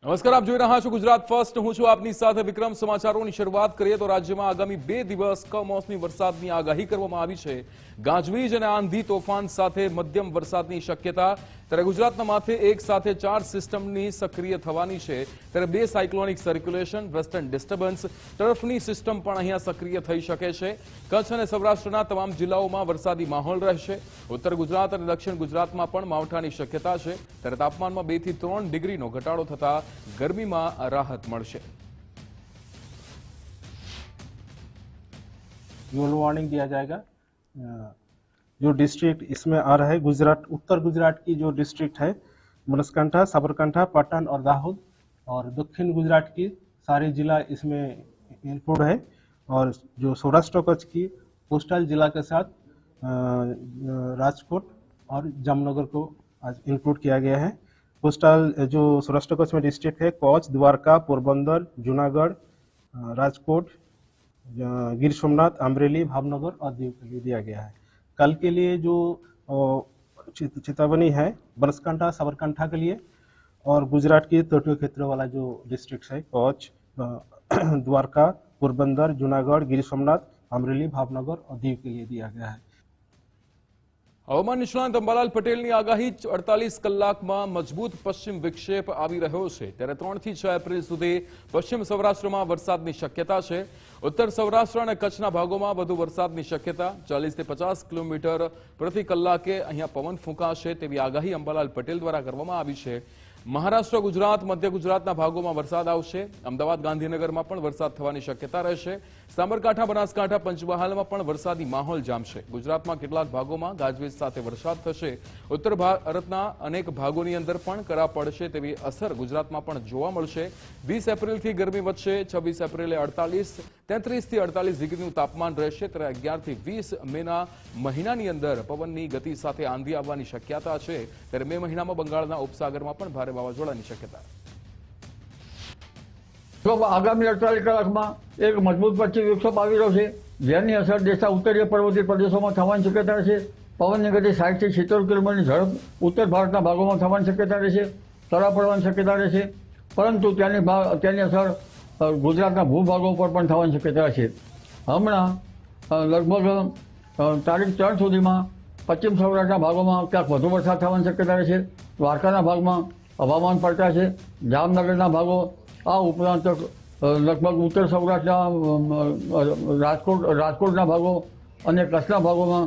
નમસ્કાર, આપ જોઈ રહ્યા છો ગુજરાત ફર્સ્ટ. હું છું આપની સાથે વિક્રમ. સમાચારોની શરૂઆત કરીએ તો રાજ્યમાં આગામી 2 દિવસ કમોસમી વરસાદની આગાહી કરવામાં આવી છે. ગાજવીજ અને આંધી તોફાન સાથે મધ્યમ વરસાદની શક્યતા. ત્યારે ગુજરાતના માથે એક સાથે 4 સિસ્ટમની સક્રિય થવાની છે. ત્યારે 2 સાયક્લોનિક સર્ક્યુલેશન, વેસ્ટર્ન ડિસ્ટર્બન્સ, ટર્ફની સિસ્ટમ પણ અહીંયા સક્રિય થઈ શકે છે. કચ્છ અને સૌરાષ્ટ્રના તમામ જિલ્લાઓમાં વરસાદી માહોલ રહેશે. ઉત્તર ગુજરાત અને દક્ષિણ ગુજરાતમાં પણ માવઠાની શક્યતા છે. ત્યારે તાપમાનમાં 2 થી 3 ડિગ્રીનો ઘટાડો થતા गर्मी में राहत મળશે. येलो वार्निंग दिया जाएगा. जो डिस्ट्रिक्ट इसमें आ रहा है गुजरात, उत्तर गुजरात की जो डिस्ट्रिक्ट है बनासकांठा, साबरकांठा, पाटन और दाहोद, और दक्षिण गुजरात की सारे जिला इसमें इंक्लूड है. और जो सौराष्ट्र कच्छ की कोस्टल जिला के साथ राजकोट और जामनगर को आज इंक्लूड किया गया है. कोस्टल जो सौराष्ट्र कच्छ में डिस्ट्रिक्ट है कच्छ, द्वारका, पोरबंदर, जूनागढ़, राजकोट, गिर सोमनाथ, अमरेली, भावनगर और दीव के लिए दिया गया है. कल के लिए जो चेतावनी है बनासकांठा, साबरकांठा के लिए और गुजरात के तटीय क्षेत्र वाला जो डिस्ट्रिक्ट है कच्छ, द्वारका, पोरबंदर, जूनागढ़, गिर सोमनाथ, अमरेली, भावनगर और दीव के लिए दिया गया है. હવામાન નિષ્ણાંત અંબાલાલ પટેલની આગાહી 48 કલાકમાં મજબૂત પશ્ચિમ વિક્ષેપ આવી રહ્યો છે. ત્યારે 3 થી 6 એપ્રિલ સુધી પશ્ચિમ સૌરાષ્ટ્રમાં વરસાદની શક્યતા છે. ઉત્તર સૌરાષ્ટ્ર અને કચ્છના ભાગોમાં વધુ વરસાદની શક્યતા. 40 થી 50 કિલોમીટર પ્રતિ કલાકે અહીંયા પવન ફૂંકાશે તેવી આગાહી અંબાલાલ પટેલ દ્વારા કરવામાં આવી છે. મહારાષ્ટ્ર, ગુજરાત, મધ્ય ગુજરાતના ભાગોમાં વરસાદ આવશે. અમદાવાદ, ગાંધીનગરમાં પણ વરસાદ થવાની શક્યતા રહેશે. સાબરકાંઠા, બનાસકાંઠા, પંચમહાલમાં પણ વરસાદી માહોલ જામશે. ગુજરાતમાં કેટલાક ભાગોમાં ગાજવીજ સાથે વરસાદ થશે. ઉત્તર ભારતના અનેક ભાગોની અંદર પણ કરા પડશે તેવી અસર ગુજરાતમાં પણ જોવા મળશે. 20 એપ્રિલથી ગરમી વધશે. 26 એપ્રિલે 33 થી 48 ડિગ્રીનું તાપમાન રહેશે. ત્યારે 11 થી 20 મેના મહિનાની અંદર પવનની ગતિ સાથે આંધી આવવાની શક્યતા છે. ત્યારે મે મહિનામાં બંગાળના ઉપસાગરમાં પણ ભારે વાવાઝોડાની શક્યતા. આગામી 48 કલાકમાં એક મજબૂત પશ્ચિમ વિક્ષેપ આવી રહ્યો છે, જેની અસર દેશના ઉત્તરીય પર્વતીય પ્રદેશોમાં થવાની શક્યતા છે. પવનની ગતિ 60 થી 70 કિલોમીટરની ઝડપ ઉત્તર ભારતના ભાગોમાં થવાની શક્યતા રહેશે. તરા પડવાની શક્યતા રહેશે. પરંતુ તેની અસર ગુજરાતના ભૂભાગો પર પણ થવાની શક્યતા છે. હમણાં લગભગ તારીખ 3 સુધીમાં પશ્ચિમ સૌરાષ્ટ્રના ભાગોમાં ક્યાંક વધુ વરસાદ થવાની શક્યતા રહેશે. દ્વારકાના ભાગમાં હવામાન પડતા છે. જામનગરના ભાગો, આ ઉપરાંત લગભગ ઉત્તર સૌરાષ્ટ્રના રાજકોટના ભાગો અને કચ્છના ભાગોમાં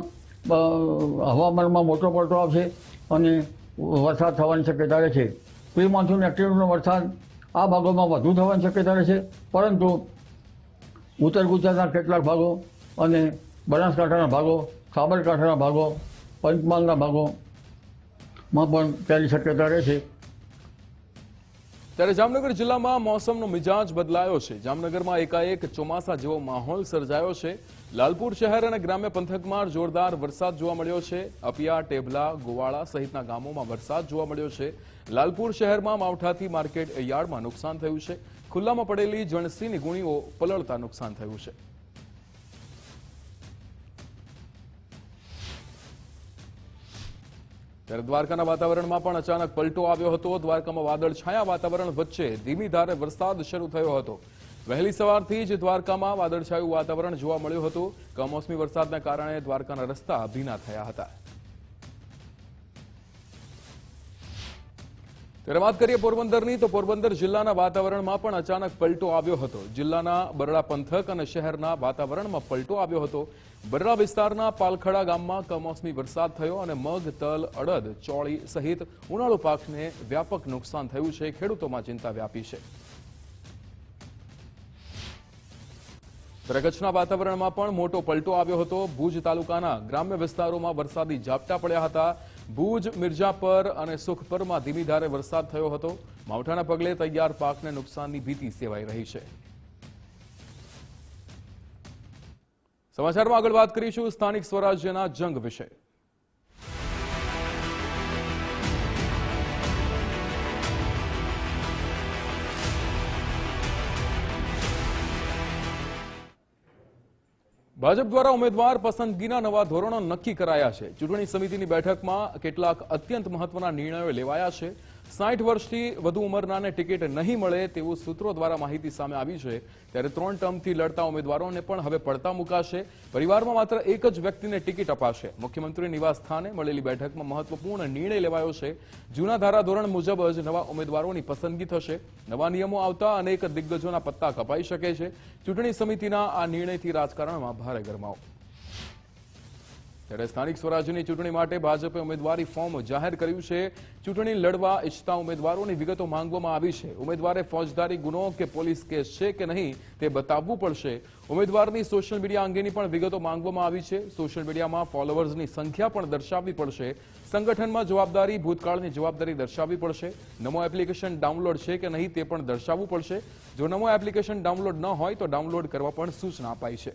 હવામાનમાં મોટો પલટો આવશે અને વરસાદ થવાની શક્યતા રહેશે. પ્રી મોન્સૂન એક્ટિવિટીનો વરસાદ આ ભાગોમાં વધુ થવાની શક્યતા રહેશે. પરંતુ ઉત્તર ગુજરાતના કેટલાક ભાગો અને બનાસકાંઠાના ભાગો, સાબરકાંઠાના ભાગો, પંચમહાલના ભાગોમાં પણ તેની શક્યતા રહેશે. ત્યારે જામનગર જિલ્લામાં મોસમનો મિજાજ બદલાયો છે. જામનગરમાં એકાએક ચોમાસા જેવો માહોલ સર્જાયો છે. લાલપુર શહેર અને ગ્રામ્ય પંથકમાં જોરદાર વરસાદ જોવા મળ્યો છે. અપિયા, ટેભલા, ગોવાળા સહિતના ગામોમાં વરસાદ જોવા મળ્યો છે. લાલપુર શહેરમાં માવઠાથી માર્કેટ યાર્ડમાં નુકસાન થયું છે. ખુલ્લામાં પડેલી જણસીની ગુણીઓ પલળતા નુકસાન થયું છે. ત્યારે દ્વારકાના વાતાવરણમાં પણ અચાનક પલટો આવ્યો હતો. દ્વારકામાં વાદળછાયા વાતાવરણ વચ્ચે ધીમી ધારે વરસાદ શરૂ થયો હતો. વહેલી સવારથી જ દ્વારકામાં વાદળછાયું વાતાવરણ જોવા મળ્યું હતું. કમોસમી વરસાદના કારણે દ્વારકાના રસ્તા ભીના થયા હતા. ત્યારે વાત કરીએ પોરબંદરની, તો પોરબંદર જિલ્લાના વાતાવરણમાં પણ અચાનક પલટો આવ્યો હતો. જિલ્લાના બરડા પંથક અને શહેરના વાતાવરણમાં પલટો આવ્યો હતો. બરડા વિસ્તારના પાલખડા ગામમાં કમોસમી વરસાદ થયો અને મગ, તલ, અડદ, ચોળી સહિત ઉનાળુ પાકને વ્યાપક નુકસાન થયું છે. ખેડૂતોમાં ચિંતા વ્યાપી છે. ત્યારે કચ્છના વાતાવરણમાં પણ મોટો પલટો આવ્યો હતો. ભુજ તાલુકાના ગ્રામ્ય વિસ્તારોમાં વરસાદી ઝાપટા પડ્યા હતા. ભુજ, મિર્જાપર અને સુખપરમાં ધીમી ધારે વરસાદ થયો હતો. માવઠાના પગલે તૈયાર પાકને નુકસાનની ભીતિ સેવાઈ રહી છે. સમાચારમાં આગળ વાત કરીશું સ્થાનિક સ્વરાજ્યના જંગ વિશે. ભાજપ દ્વારા ઉમેદવાર પસંદગીના નવા ધોરણો નક્કી કરાયા છે. ચૂંટણી સમિતિની બેઠકમાં કેટલાક અત્યંત મહત્વના નિર્ણયો લેવાયા છે. 60 વર્ષથી વધુ ઉંમરનાને ટિકિટ નહીં મળે તેવું સૂત્રો દ્વારા માહિતી સામે આવી છે। ત્યારે 3 ટર્મથી લડતા ઉમેદવારોને પણ હવે પડતા મુકાશે। પરિવારમાં માત્ર એક જ વ્યક્તિને ટિકિટ અપાશે। મુખ્યમંત્રી નિવાસ સ્થાને મળેલી બેઠકમાં મહત્વપૂર્ણ નિર્ણય લેવાયો છે। જૂના ધારાધોરણ મુજબ જ નવા ઉમેદવારોની પસંદગી થશે। નવા નિયમો આવતા અનેક દિગ્ગજોના પત્તા કપાઈ શકે છે। ચૂંટણી સમિતિના આ નિર્ણયથી રાજકારણમાં ભારે ગરમાવો। ત્યારે સ્થાનિક સ્વરાજ્યની ચૂંટણી માટે ભાજપે ઉમેદવારી ફોર્મ જાહેર કર્યું છે। ચૂંટણી લડવા ઇચ્છતા ઉમેદવારોની વિગતો માંગવામાં આવી છે। ઉમેદવારે ફોજદારી ગુનો કે પોલીસ કેસ છે કે નહીં તે બતાવવું પડશે। ઉમેદવારની સોશિયલ મીડિયા અંગેની પણ વિગતો માંગવામાં આવી છે। સોશિયલ મીડિયામાં ફોલોવર્સની સંખ્યા પણ દર્શાવવી પડશે। સંગઠનમાં જવાબદારી ભૂતકાળની જવાબદારી દર્શાવવી પડશે। નમો એપ્લિકેશન ડાઉનલોડ છે કે નહીં તે પણ દર્શાવવું પડશે। જો નમો એપ્લિકેશન ડાઉનલોડ ન હોય તો ડાઉનલોડ કરવા પણ સૂચના અપાઈ છે।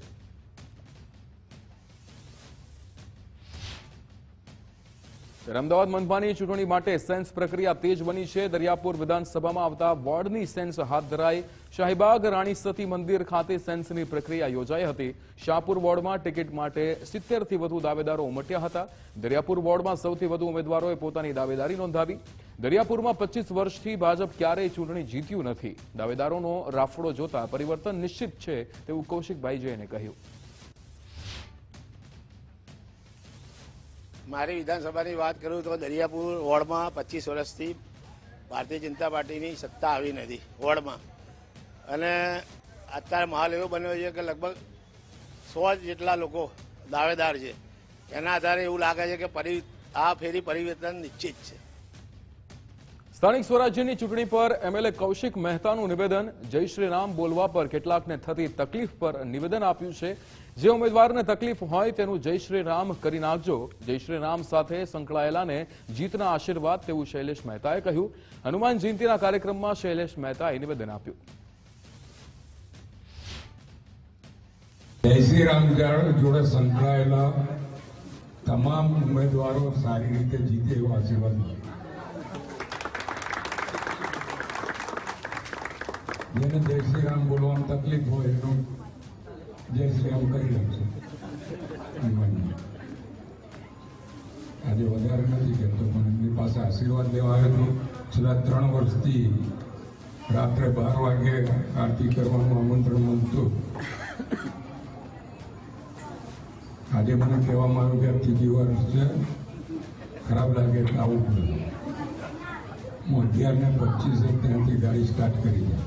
અમદાવાદ મનપાની ચૂંટણી માટે સેન્સ પ્રક્રિયા તેજ બની છે। દરિયાપુર વિધાનસભામાં આવતા વોર્ડની સેન્સ હાથ ધરાઈ। શાહીબાગ રાણી સતી મંદિર ખાતે સેન્સની પ્રક્રિયા યોજાઈ હતી। શાહપુર વોર્ડમાં ટિકિટ માટે 70થી વધુ દાવેદારો ઉમટ્યા હતા। દરિયાપુર વોર્ડમાં સૌથી વધુ ઉમેદવારોએ પોતાની દાવેદારી નોંધાવી। દરિયાપુરમાં 25 વર્ષથી ભાજપ ક્યારેય ચૂંટણી જીત્યું નથી। દાવેદારોનો રાફડો જોતા પરિવર્તન નિશ્ચિત છે તેવું કૌશિકભાઈ જૈને કહ્યું। મારી વિધાનસભાની વાત કરું તો દરિયાપુર વોર્ડમાં 25 વર્ષથી ભારતીય જનતા પાર્ટીની સત્તા આવી નથી વોર્ડમાં। અને અત્યારે માહોલ એવો બન્યો છે કે લગભગ 100 જેટલા લોકો દાવેદાર છે। એના આધારે એવું લાગે છે કે આ ફેરી પરિવર્તન નિશ્ચિત છે। સ્થાનિક સ્વરાજ્યની ચૂંટણી પર એમએલએ કૌશિક મહેતાનું નિવેદન। જય શ્રી રામ બોલવા પર કેટલાકને થતી તકલીફ પર નિવેદન આપ્યું છે। જે ઉમેદવારને તકલીફ હોય તેનું જય શ્રી રામ કરી નાખજો। જય શ્રી રામ સાથે સંકળાયેલાને જીતના આશીર્વાદ તેવું શૈલેષ મહેતાએ કહ્યું। હનુમાન જયંતીના કાર્યક્રમમાં શૈલેષ મહેતાએ નિવેદન આપ્યું। જય શ્રી રામ જોડે સંકળાયેલા તમામ ઉમેદવારો સારી રીતે જીતે એવો આશીર્વાદ મળે। જેને જય શ્રી રામ બોલવામાં તકલીફ હોય એનું જય શ્રી રામ કરી નાખશે। આજે વધારે નથી કહેતો પણ એમની પાસે આશીર્વાદ લેવા આવ્યો હતો। છેલ્લા 3 વર્ષથી રાત્રે 12 વાગે આરતી કરવાનું આમંત્રણ મળતું। આજે મને કહેવામાં આવ્યું કે 3જી વર્ષ છે, ખરાબ લાગે એટલે આવવું પડે। હું 11:25 ત્યાંથી ગાડી સ્ટાર્ટ કરી જાય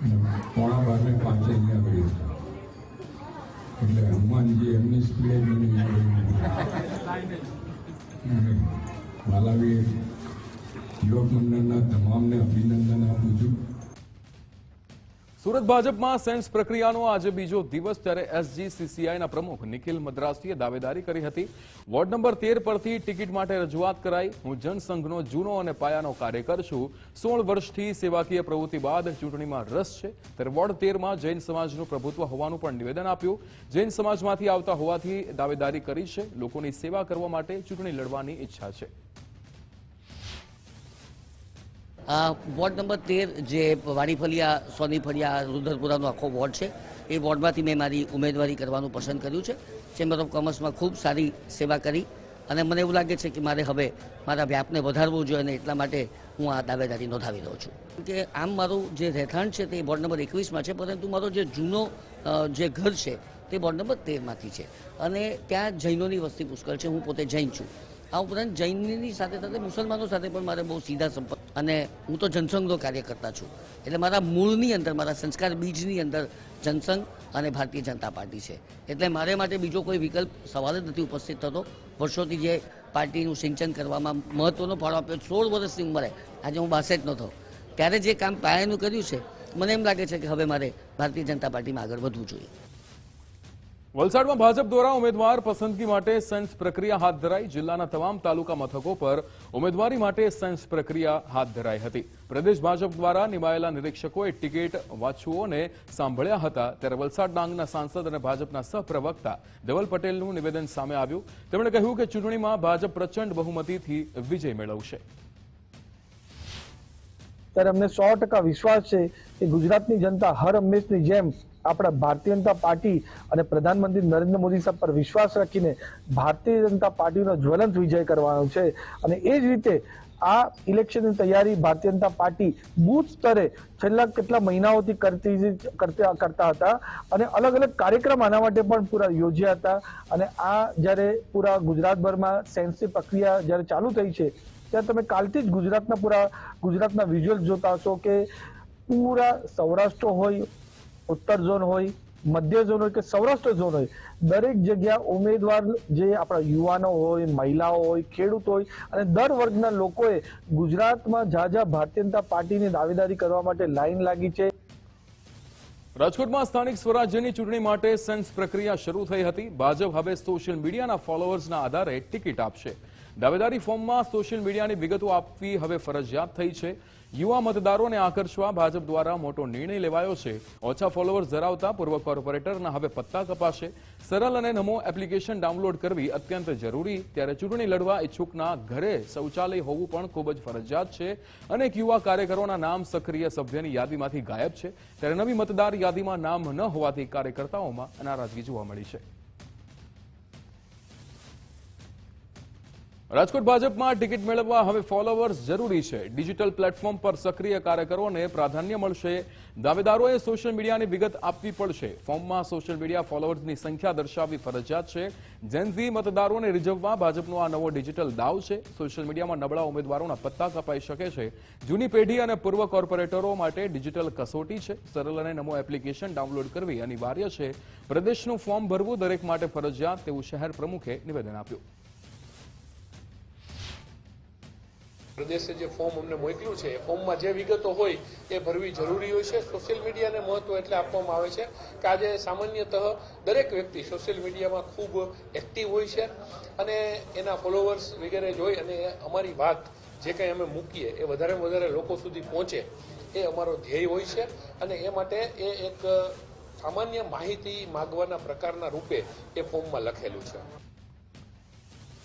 અને 11:45 અહીંયા ગયો। એટલે હનુમાનજી એમની સ્પીડે મને બાલાવીર યુવક મંડળના તમામને અભિનંદન આપું છું। સુરત ભાજપમાં સેન્સ પ્રક્રિયાનો આજે બીજો દિવસ। ત્યારે એસજીસીસીઆઈના પ્રમુખ નિખિલ મદ્રાસીએ દાવેદારી કરી હતી। વોર્ડ નંબર 13 પરથી ટિકિટ માટે રજૂઆત કરાઈ। હું જનસંઘનો જૂનો અને પાયાનો કાર્યકર છું। 16 વર્ષથી સેવાકીય પ્રવૃત્તિ બાદ ચૂંટણીમાં રસ છે। ત્યારે વોર્ડ 13માં જૈન સમાજનું પ્રભુત્વ હોવાનું પણ નિવેદન આપ્યું। જૈન સમાજમાંથી આવતા હોવાથી દાવેદારી કરી છે। લોકોની સેવા કરવા માટે ચૂંટણી લડવાની ઈચ્છા છે। વોર્ડ નંબર 13 જે વાડીફળિયા સોનીફળિયા રુદ્રપુરાનો આખો વોર્ડ છે એ વોર્ડમાંથી મેં મારી ઉમેદવારી કરવાનું પસંદ કર્યું છે। ચેમ્બર ઓફ કોમર્સમાં ખૂબ સારી સેવા કરી અને મને એવું લાગે છે કે મારે હવે મારા વ્યાપને વધારવું જોઈએ અને એટલા માટે હું આ દાવેદારી નોંધાવી રહ્યો છું। કે આમ મારું જે રહેઠાણ છે તે વોર્ડ નંબર 21માં છે, પરંતુ મારો જે જૂનો જે ઘર છે તે વોર્ડ નંબર 13માંથી છે અને ત્યાં જૈનોની વસ્તી પુષ્કળ છે। હું પોતે જૈન છું। આ ઉપરાંત જૈનની સાથે સાથે મુસલમાનો સાથે પણ મારે બહુ સીધા સંપર્ક અને હું તો જનસંઘનો કાર્યકર્તા છું। એટલે મારા મૂળની અંદર, મારા સંસ્કાર બીજની અંદર જનસંઘ અને ભારતીય જનતા પાર્ટી છે। એટલે મારે માટે બીજો કોઈ વિકલ્પ સવાલ જ નથી ઉપસ્થિત થતો। વર્ષોથી જે પાર્ટીનું સિંચન કરવામાં મહત્વનો ફાળો આપ્યો, 16 વર્ષની ઉંમરે આજે હું 62 નો થયો, ત્યારે જે કામ પાયાનું કર્યું છે, મને એમ લાગે છે કે હવે મારે ભારતીય જનતા પાર્ટીમાં આગળ વધવું જોઈએ। વલસાડમાં ભાજપ દ્વારા ઉમેદવાર પસંદગી માટે સેન્સ પ્રક્રિયા હાથ ધરાઈ। જિલ્લાના તમામ તાલુકા મથકો પર ઉમેદવારી માટે સેન્સ પ્રક્રિયા હાથ ધરાઈ હતી। પ્રદેશ ભાજપ દ્વારા નિમાયેલા નિરીક્ષકોએ ટિકિટ વાંચુઓને સાંભળ્યા હતા। ત્યારે વલસાડ ડાંગના સાંસદ અને ભાજપના સહપ્રવક્તા ધવલ પટેલનું નિવેદન સામે આવ્યું। તેમણે કહ્યું કે ચૂંટણીમાં ભાજપ પ્રચંડ બહુમતીથી વિજય મેળવશે। ત્યારે અમને 100% વિશ્વાસ છે કે ગુજરાતની જનતા હર હંમેશની જેમ આપણા ભારતીય જનતા પાર્ટી અને પ્રધાનમંત્રી નરેન્દ્ર મોદી સાહેબ પર વિશ્વાસ રાખીને ભારતીય જનતા પાર્ટીનો જ્વલંત વિજય કરવાનો છે। અને એ જ રીતે આ ઇલેક્શનની તૈયારી ભારતીય જનતા પાર્ટી બૂથ સ્તરે છેલ્લા કેટલા મહિનાઓથી કરતા હતા અને અલગ અલગ કાર્યક્રમ આના માટે પણ પૂરા યોજ્યા હતા. અને આ જ્યારે પૂરા ગુજરાતભરમાં સેન્સની પ્રક્રિયા જ્યારે ચાલુ થઈ છે ત્યારે તમે કાલથી જ ગુજરાતના વિઝ્યુઅલ જોતા હશો કે પૂરા સૌરાષ્ટ્ર હોય, ઉત્તર ઝોન હોય, મધ્ય ઝોન હોય કે સૌરાષ્ટ્ર ઝોન હોય, દરેક જગ્યા ઉમેદવાર જે આપણા યુવાનો હોય, મહિલાઓ હોય, ખેડૂત હોય અને દર વર્ગના લોકોએ ગુજરાતમાં જ્યાં ભારતીય જનતા પાર્ટીની દાવેદારી કરવા માટે લાઈન લાગી છે. રાજકોટમાં સ્થાનિક સ્વરાજ્યની ચૂંટણી માટે સેન્સ પ્રક્રિયા શરૂ થઈ હતી. ભાજપ હવે સોશિયલ મીડિયાના ફોલોઅર્સના આધારે ટિકિટ આપશે. દાવેદારી ફોર્મમાં સોશિયલ મીડિયાની વિગતો આપવી હવે ફરજિયાત થઈ છે. યુવા મતદારોને આકર્ષવા ભાજપ દ્વારા મોટો નિર્ણય લેવાયો છે. ઓછા ફોલોઅર્સ ધરાવતા પૂર્વ કોર્પોરેટરના હવે પત્તા કપાશે. સરળ અને નમો એપ્લિકેશન ડાઉનલોડ કરવી અત્યંત જરૂરી. ત્યારે ચૂંટણી લડવા ઈચ્છુકના ઘરે શૌચાલય હોવું પણ ખૂબ જ ફરજિયાત છે. અનેક યુવા કાર્યકરોના નામ સક્રિય સભ્યની યાદીમાંથી ગાયબ છે. ત્યારે નવી મતદાર યાદીમાં નામ ન હોવાથી કાર્યકર્તાઓમાં નારાજગી જોવા મળી છે. રાજકોટ ભાજપમાં ટિકિટ મેળવવા હવે ફોલોઅર્સ જરૂરી છે. ડિજિટલ પ્લેટફોર્મ પર સક્રિય કાર્યકરોને પ્રાધાન્ય મળશે. દાવેદારોએ સોશિયલ મીડિયાની વિગત આપવી પડશે. ફોર્મમાં સોશિયલ મીડિયા ફોલોઅર્સની સંખ્યા દર્શાવવી ફરજિયાત છે. જેનઝી મતદારોને રીઝવવા ભાજપનો આ નવો ડિજિટલ દાવ છે. સોશિયલ મીડિયામાં નબળા ઉમેદવારોના પત્તા કપાઈ શકે છે. જૂની પેઢી અને પૂર્વ કોર્પોરેટરો માટે ડિજિટલ કસોટી છે. સરળ અને નમો એપ્લિકેશન ડાઉનલોડ કરવી અનિવાર્ય છે. પ્રદેશનું ફોર્મ ભરવું દરેક માટે ફરજિયાત, તેવું શહેર પ્રમુખે નિવેદન આપ્યું. પ્રદેશે જે ફોર્મ અમને મોકલ્યું છે એ ફોર્મમાં જે વિગતો હોય એ ભરવી જરૂરી હોય છે. સોશિયલ મીડિયાને મહત્વ એટલે આપવામાં આવે છે કે આજે સામાન્યતઃ દરેક વ્યક્તિ સોશિયલ મીડિયામાં ખૂબ એક્ટિવ હોય છે અને એના ફોલોવર્સ વગેરે જોઈ અને અમારી વાત જે કંઈ અમે મૂકીએ એ વધારેમાં વધારે લોકો સુધી પહોંચે એ અમારો ધ્યેય હોય છે. અને એ માટે એ એક સામાન્ય માહિતી માગવાના પ્રકારના રૂપે એ ફોર્મમાં લખેલું છે.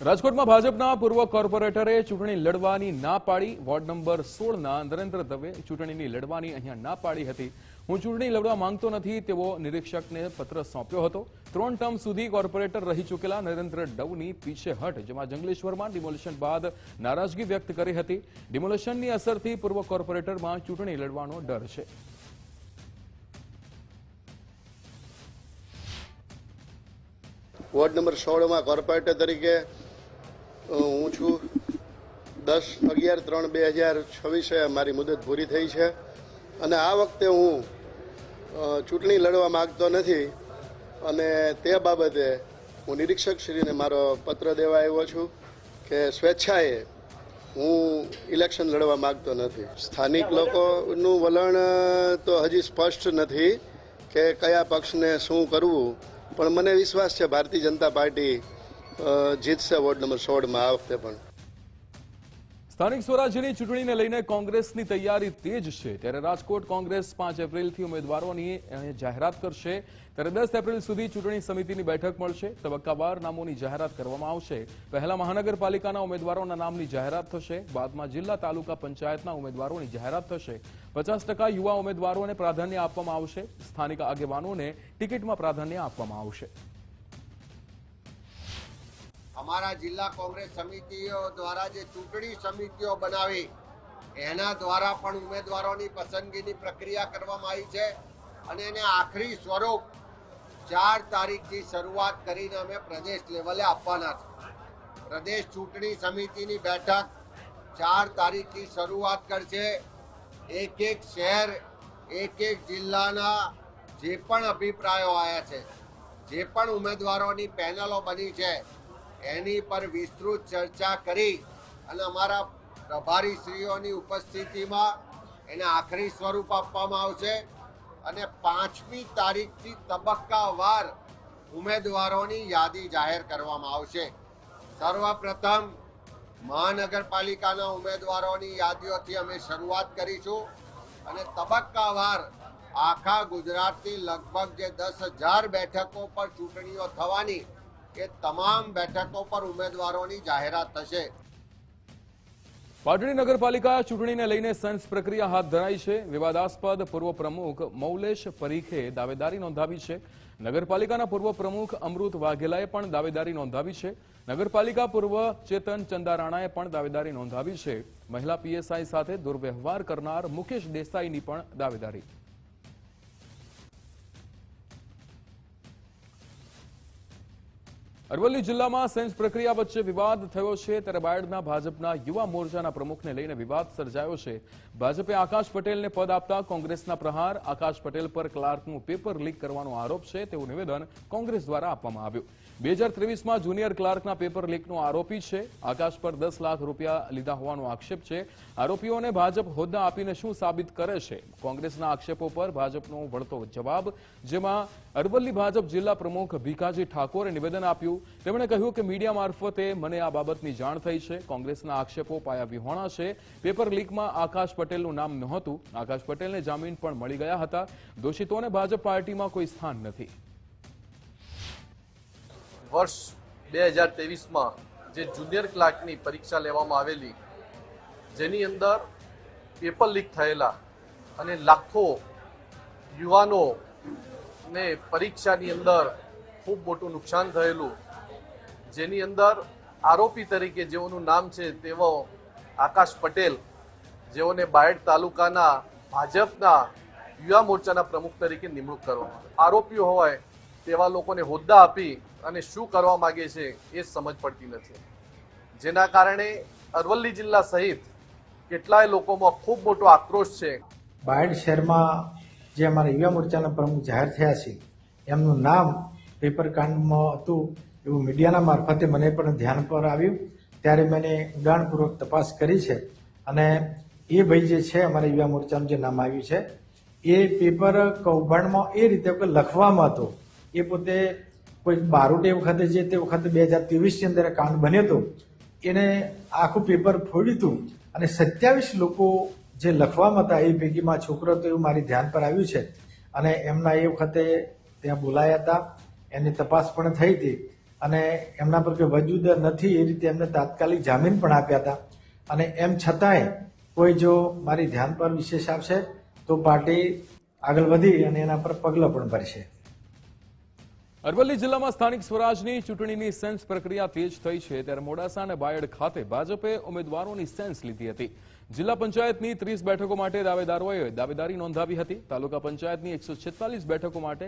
રાજકોટમાં ભાજપના પૂર્વ કોર્પોરેટરે ચૂંટણી લડવાની ના પાડી. વોર્ડ નંબર 16ના નરેન્દ્ર દવે ચૂંટણીની લડવાની અહીંયા ના પાડી હતી. હું ચૂંટણી લડવા માંગતો નથી તેવો નિરીક્ષકને પત્ર સોંપ્યો હતો. 3 ટર્મ સુધી કોર્પોરેટર રહી ચૂકેલા નરેન્દ્ર ડવની પીછેહટ, જેમાં જંગલેશ્વરમાં ડિમોલિશન બાદ નારાજગી વ્યક્ત કરી હતી. ડિમોલિશનની અસરથી પૂર્વ કોર્પોરેટરમાં ચૂંટણી લડવાનો ડર છે. વોર્ડ નંબર 16માં કોર્પોરેટર તરીકે હું છું. 10/11/3/2026 મારી મુદત પૂરી થઈ છે અને આ વખતે હું ચૂંટણી લડવા માંગતો નથી અને તે બાબતે હું નિરીક્ષકશ્રીને મારો પત્ર દેવા આવ્યો છું કે સ્વેચ્છાએ હું ઇલેક્શન લડવા માંગતો નથી. સ્થાનિક લોકોનું વલણ તો હજી સ્પષ્ટ નથી કે કયા પક્ષને શું કરવું, પણ મને વિશ્વાસ છે ભારતીય જનતા પાર્ટી જીતશે વોર્ડ નંબર 16માં આ વખતે પણ. સ્થાનિક સ્વરાજ્યની ચૂંટણીને લઈને કોંગ્રેસની તૈયારી તેજ છે. ત્યારે રાજકોટ કોંગ્રેસ 5 એપ્રિલથી ઉમેદવારોની જાહેરાત કરશે. ત્યારે 10 એપ્રિલ સુધી ચૂંટણી સમિતિની બેઠક મળશે. તબક્કાવાર નામોની જાહેરાત કરવામાં આવશે. પહેલા મહાનગરપાલિકાના ઉમેદવારોના નામની જાહેરાત થશે. બાદમાં જિલ્લા તાલુકા પંચાયતના ઉમેદવારોની જાહેરાત થશે. 50% યુવા ઉમેદવારોને પ્રાધાન્ય આપવામાં આવશે. સ્થાનિક આગેવાનોને ટિકિટમાં પ્રાધાન્ય આપવામાં આવશે. અમારા જિલ્લા કોંગ્રેસ સમિતિઓ દ્વારા જે ચૂંટણી સમિતિઓ બનાવી એના દ્વારા પણ ઉમેદવારોની પસંદગીની પ્રક્રિયા કરવામાં આવી છે અને એને આખરી સ્વરૂપ 4 તારીખથી શરૂઆત કરીને અમે પ્રદેશ લેવલે આપવાના છે. પ્રદેશ ચૂંટણી સમિતિની બેઠક 4 તારીખથી શરૂઆત કરશે. એક શહેર, એક જિલ્લાના જે પણ અભિપ્રાયો આવ્યા છે, જે પણ ઉમેદવારોની પેનલો બની છે એની પર વિસ્તૃત ચર્ચા કરી અને અમારા પ્રભારીશ્રીઓની ઉપસ્થિતિમાં એને આખરી સ્વરૂપ આપવામાં આવશે અને 5મી તારીખથી તબક્કાવાર ઉમેદવારોની યાદી જાહેર કરવામાં આવશે. સર્વપ્રથમ મહાનગરપાલિકાના ઉમેદવારોની યાદીઓથી અમે શરૂઆત કરીશું અને તબક્કાવાર આખા ગુજરાતની લગભગ જે 10,000 બેઠકો પર ચૂંટણીઓ થવાની એ તમામ બેઠકો પર ઉમેદવારોની જાહેરાત થશે. પાટડી નગરપાલિકા ચૂંટણીને લઈને સેન્સ પ્રક્રિયા હાથ ધરાઈ છે. વિવાદાસ્પદ પૂર્વ પ્રમુખ મૌલેશ પરીખે દાવેદારી નોંધાવી છે. નગરપાલિકાના પૂર્વ પ્રમુખ અમૃત વાઘેલાએ પણ દાવેદારી નોંધાવી છે. નગરપાલિકા પૂર્વ ચેતન ચંદારાણાએ પણ દાવેદારી નોંધાવી છે. મહિલા પીએસઆઈ સાથે દુર્વ્યવહાર કરનાર મુકેશ દેસાઈની પણ દાવેદારી. અરવલ્લી જિલ્લામાં સેન્સ પ્રક્રિયા વચ્ચે વિવાદ થયો છે. ત્યારે બાયડના ભાજપના યુવા મોરચાના પ્રમુખને લઈને વિવાદ સર્જાયો છે. ભાજપે આકાશ પટેલને પદ આપતા કોંગ્રેસના પ્રહાર. આકાશ પટેલ પર ક્લાર્કનું પેપર લીક કરવાનો આરોપ છે તેવું નિવેદન કોંગ્રેસ દ્વારા આપવામાં આવ્યું. 2023માં જુનિયર ક્લાર્કના પેપર લીકનો આરોપી છે. આકાશ પર 10 લાખ રૂપિયા લીધા હોવાનો આક્ષેપ છે. આરોપીઓને ભાજપ હોદ્દા આપીને શું સાબિત કરે છે? કોંગ્રેસના આક્ષેપો પર ભાજપનો વળતો જવાબ, જેમાં અરવલ્લી ભાજપ જિલ્લા પ્રમુખ ભીખાજી ઠાકોરે નિવેદન આપ્યું. તેમણે કહ્યું કે મીડિયા મારફતે મને આ બાબતની જાણ થઈ છે. કોંગ્રેસના આક્ષેપો પાયાવિહોણા છે. પેપર લીકમાં આકાશ પટેલનું નામ નહોતું. આકાશ પટેલને જામીન પણ મળી ગયા હતા. દોષિતોને ભાજપ પાર્ટીમાં કોઈ સ્થાન નથી. વર્ષ 2023માં જે જુનિયર ક્લાર્કની પરીક્ષા લેવામાં આવેલી, જેની અંદર પેપર લીક થયેલા અને લાખો યુવાનોને પરીક્ષાની અંદર ખૂબ મોટું નુકસાન થયેલું, જેની અંદર આરોપી તરીકે જેઓનું નામ છે તેઓ આકાશ પટેલ, જેઓને બાયડ તાલુકાના ભાજપના યુવા મોરચાના પ્રમુખ તરીકે નિમણૂક કરવામાં આવી. આરોપીઓ હોય તેવા લોકોને હોદ્દા આપી અને શું કરવા માંગે છે એ સમજ પડતી નથી, જેના કારણે અરવલ્લી જિલ્લા સહિત કેટલાય લોકોમાં ખૂબ મોટો આક્રોશ છે. બાયડ શહેરમાં જે અમારા યુવા મોરચાના પ્રમુખ જાહેર થયા છે, એમનું નામ પેપર કાંડમાં હતું એવું મીડિયાના મારફતે મને પણ ધ્યાન પર આવ્યું. ત્યારે મેં ઊંડાણપૂર્વક તપાસ કરી છે અને એ ભાઈ જે છે અમારા યુવા મોરચાનું જે નામ આવ્યું છે, એ પેપર કૌભાંડમાં એ રીતે લખવામાં હતો. એ પોતે કોઈ બારોટ એ વખતે જે તે વખતે 2023ની અંદર કાંડ બન્યો હતો, એને આખું પેપર ફોડ્યું હતું અને 27 લોકો જે લખવામાં હતા એ પૈકીમાં છોકરો તો એવું મારી ધ્યાન પર આવ્યું છે અને એમના એ વખતે ત્યાં બોલાયા હતા. એની તપાસ પણ થઈ હતી અને એમના પર કોઈ વજૂદ નથી એ રીતે એમને તાત્કાલિક જામીન પણ આપ્યા હતા. અને એમ છતાંય કોઈ જો મારી ધ્યાન પર વિશેષ આવશે તો પાર્ટી આગળ વધી અને એના પર પગલાં પણ ભરશે. અરવલ્લી જિલ્લામાં સ્થાનિક સ્વરાજની ચૂંટણીની સેન્સ પ્રક્રિયા તેજ થઈ છે. ત્યારે મોડાસા અને બાયડ ખાતે ભાજપે ઉમેદવારોની સેન્સ લીધી હતી. જિલ્લા પંચાયતની 30 બેઠકો માટે દાવેદારોએ દાવેદારી નોંધાવી હતી. તાલુકા પંચાયતની 146 બેઠકો માટે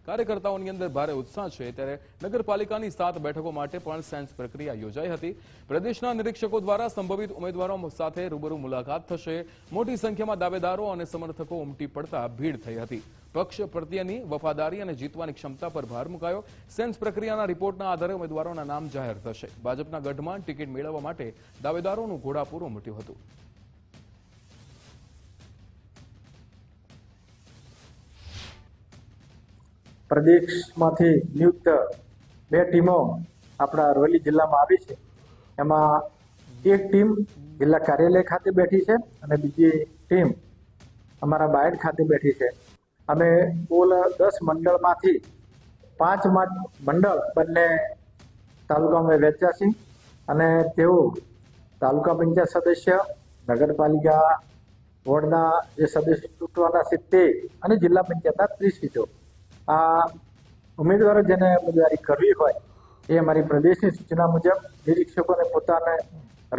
કાર્યકર્તાઓની અંદર ભારે ઉત્સાહ છે. ત્યારે નગરપાલિકાની 7 બેઠકો માટે પણ સેન્સ પ્રક્રિયા યોજાઈ હતી. પ્રદેશના નિરીક્ષકો દ્વારા સંભવિત ઉમેદવારો સાથે રૂબરૂ મુલાકાત થશે. મોટી સંખ્યામાં દાવેદારો અને સમર્થકો ઉમટી પડતા ભીડ થઈ હતી. પક્ષ પ્રત્યેની વફાદારી અને જીતવાની ક્ષમતા પર ભાર મુકાયો. સેન્સ પ્રક્રિયાના રિપોર્ટના આધારે ઉમેદવારોના નામ જાહેર થશે. ભાજપના ગઢમાં ટિકિટ મેળવવા માટે દાવેદારોનું ઘોડાપૂર ઉમટ્યું હતું. પ્રદેશમાંથી નિયુક્ત 2 ટીમો આપણા અરવલ્લી જિલ્લામાં આવી છે. એમાં એક ટીમ જિલ્લા કાર્યાલય ખાતે બેઠી છે અને બીજી ટીમ અમારા બાયડ ખાતે બેઠી છે. અમે કુલ 10 મંડળમાંથી 5 મંડળ બંને તાલુકામાં વહેંચ્યા છે અને તેઓ તાલુકા પંચાયત સદસ્ય, નગરપાલિકા વોર્ડના જે સદસ્ય ચૂંટવાના છે તે અને જિલ્લા પંચાયતના 30 સીટો. આ ઉમેદવારો જેને ઉમેદવારી કરવી હોય એ અમારી પ્રદેશની સૂચના મુજબ નિરીક્ષકોને પોતાને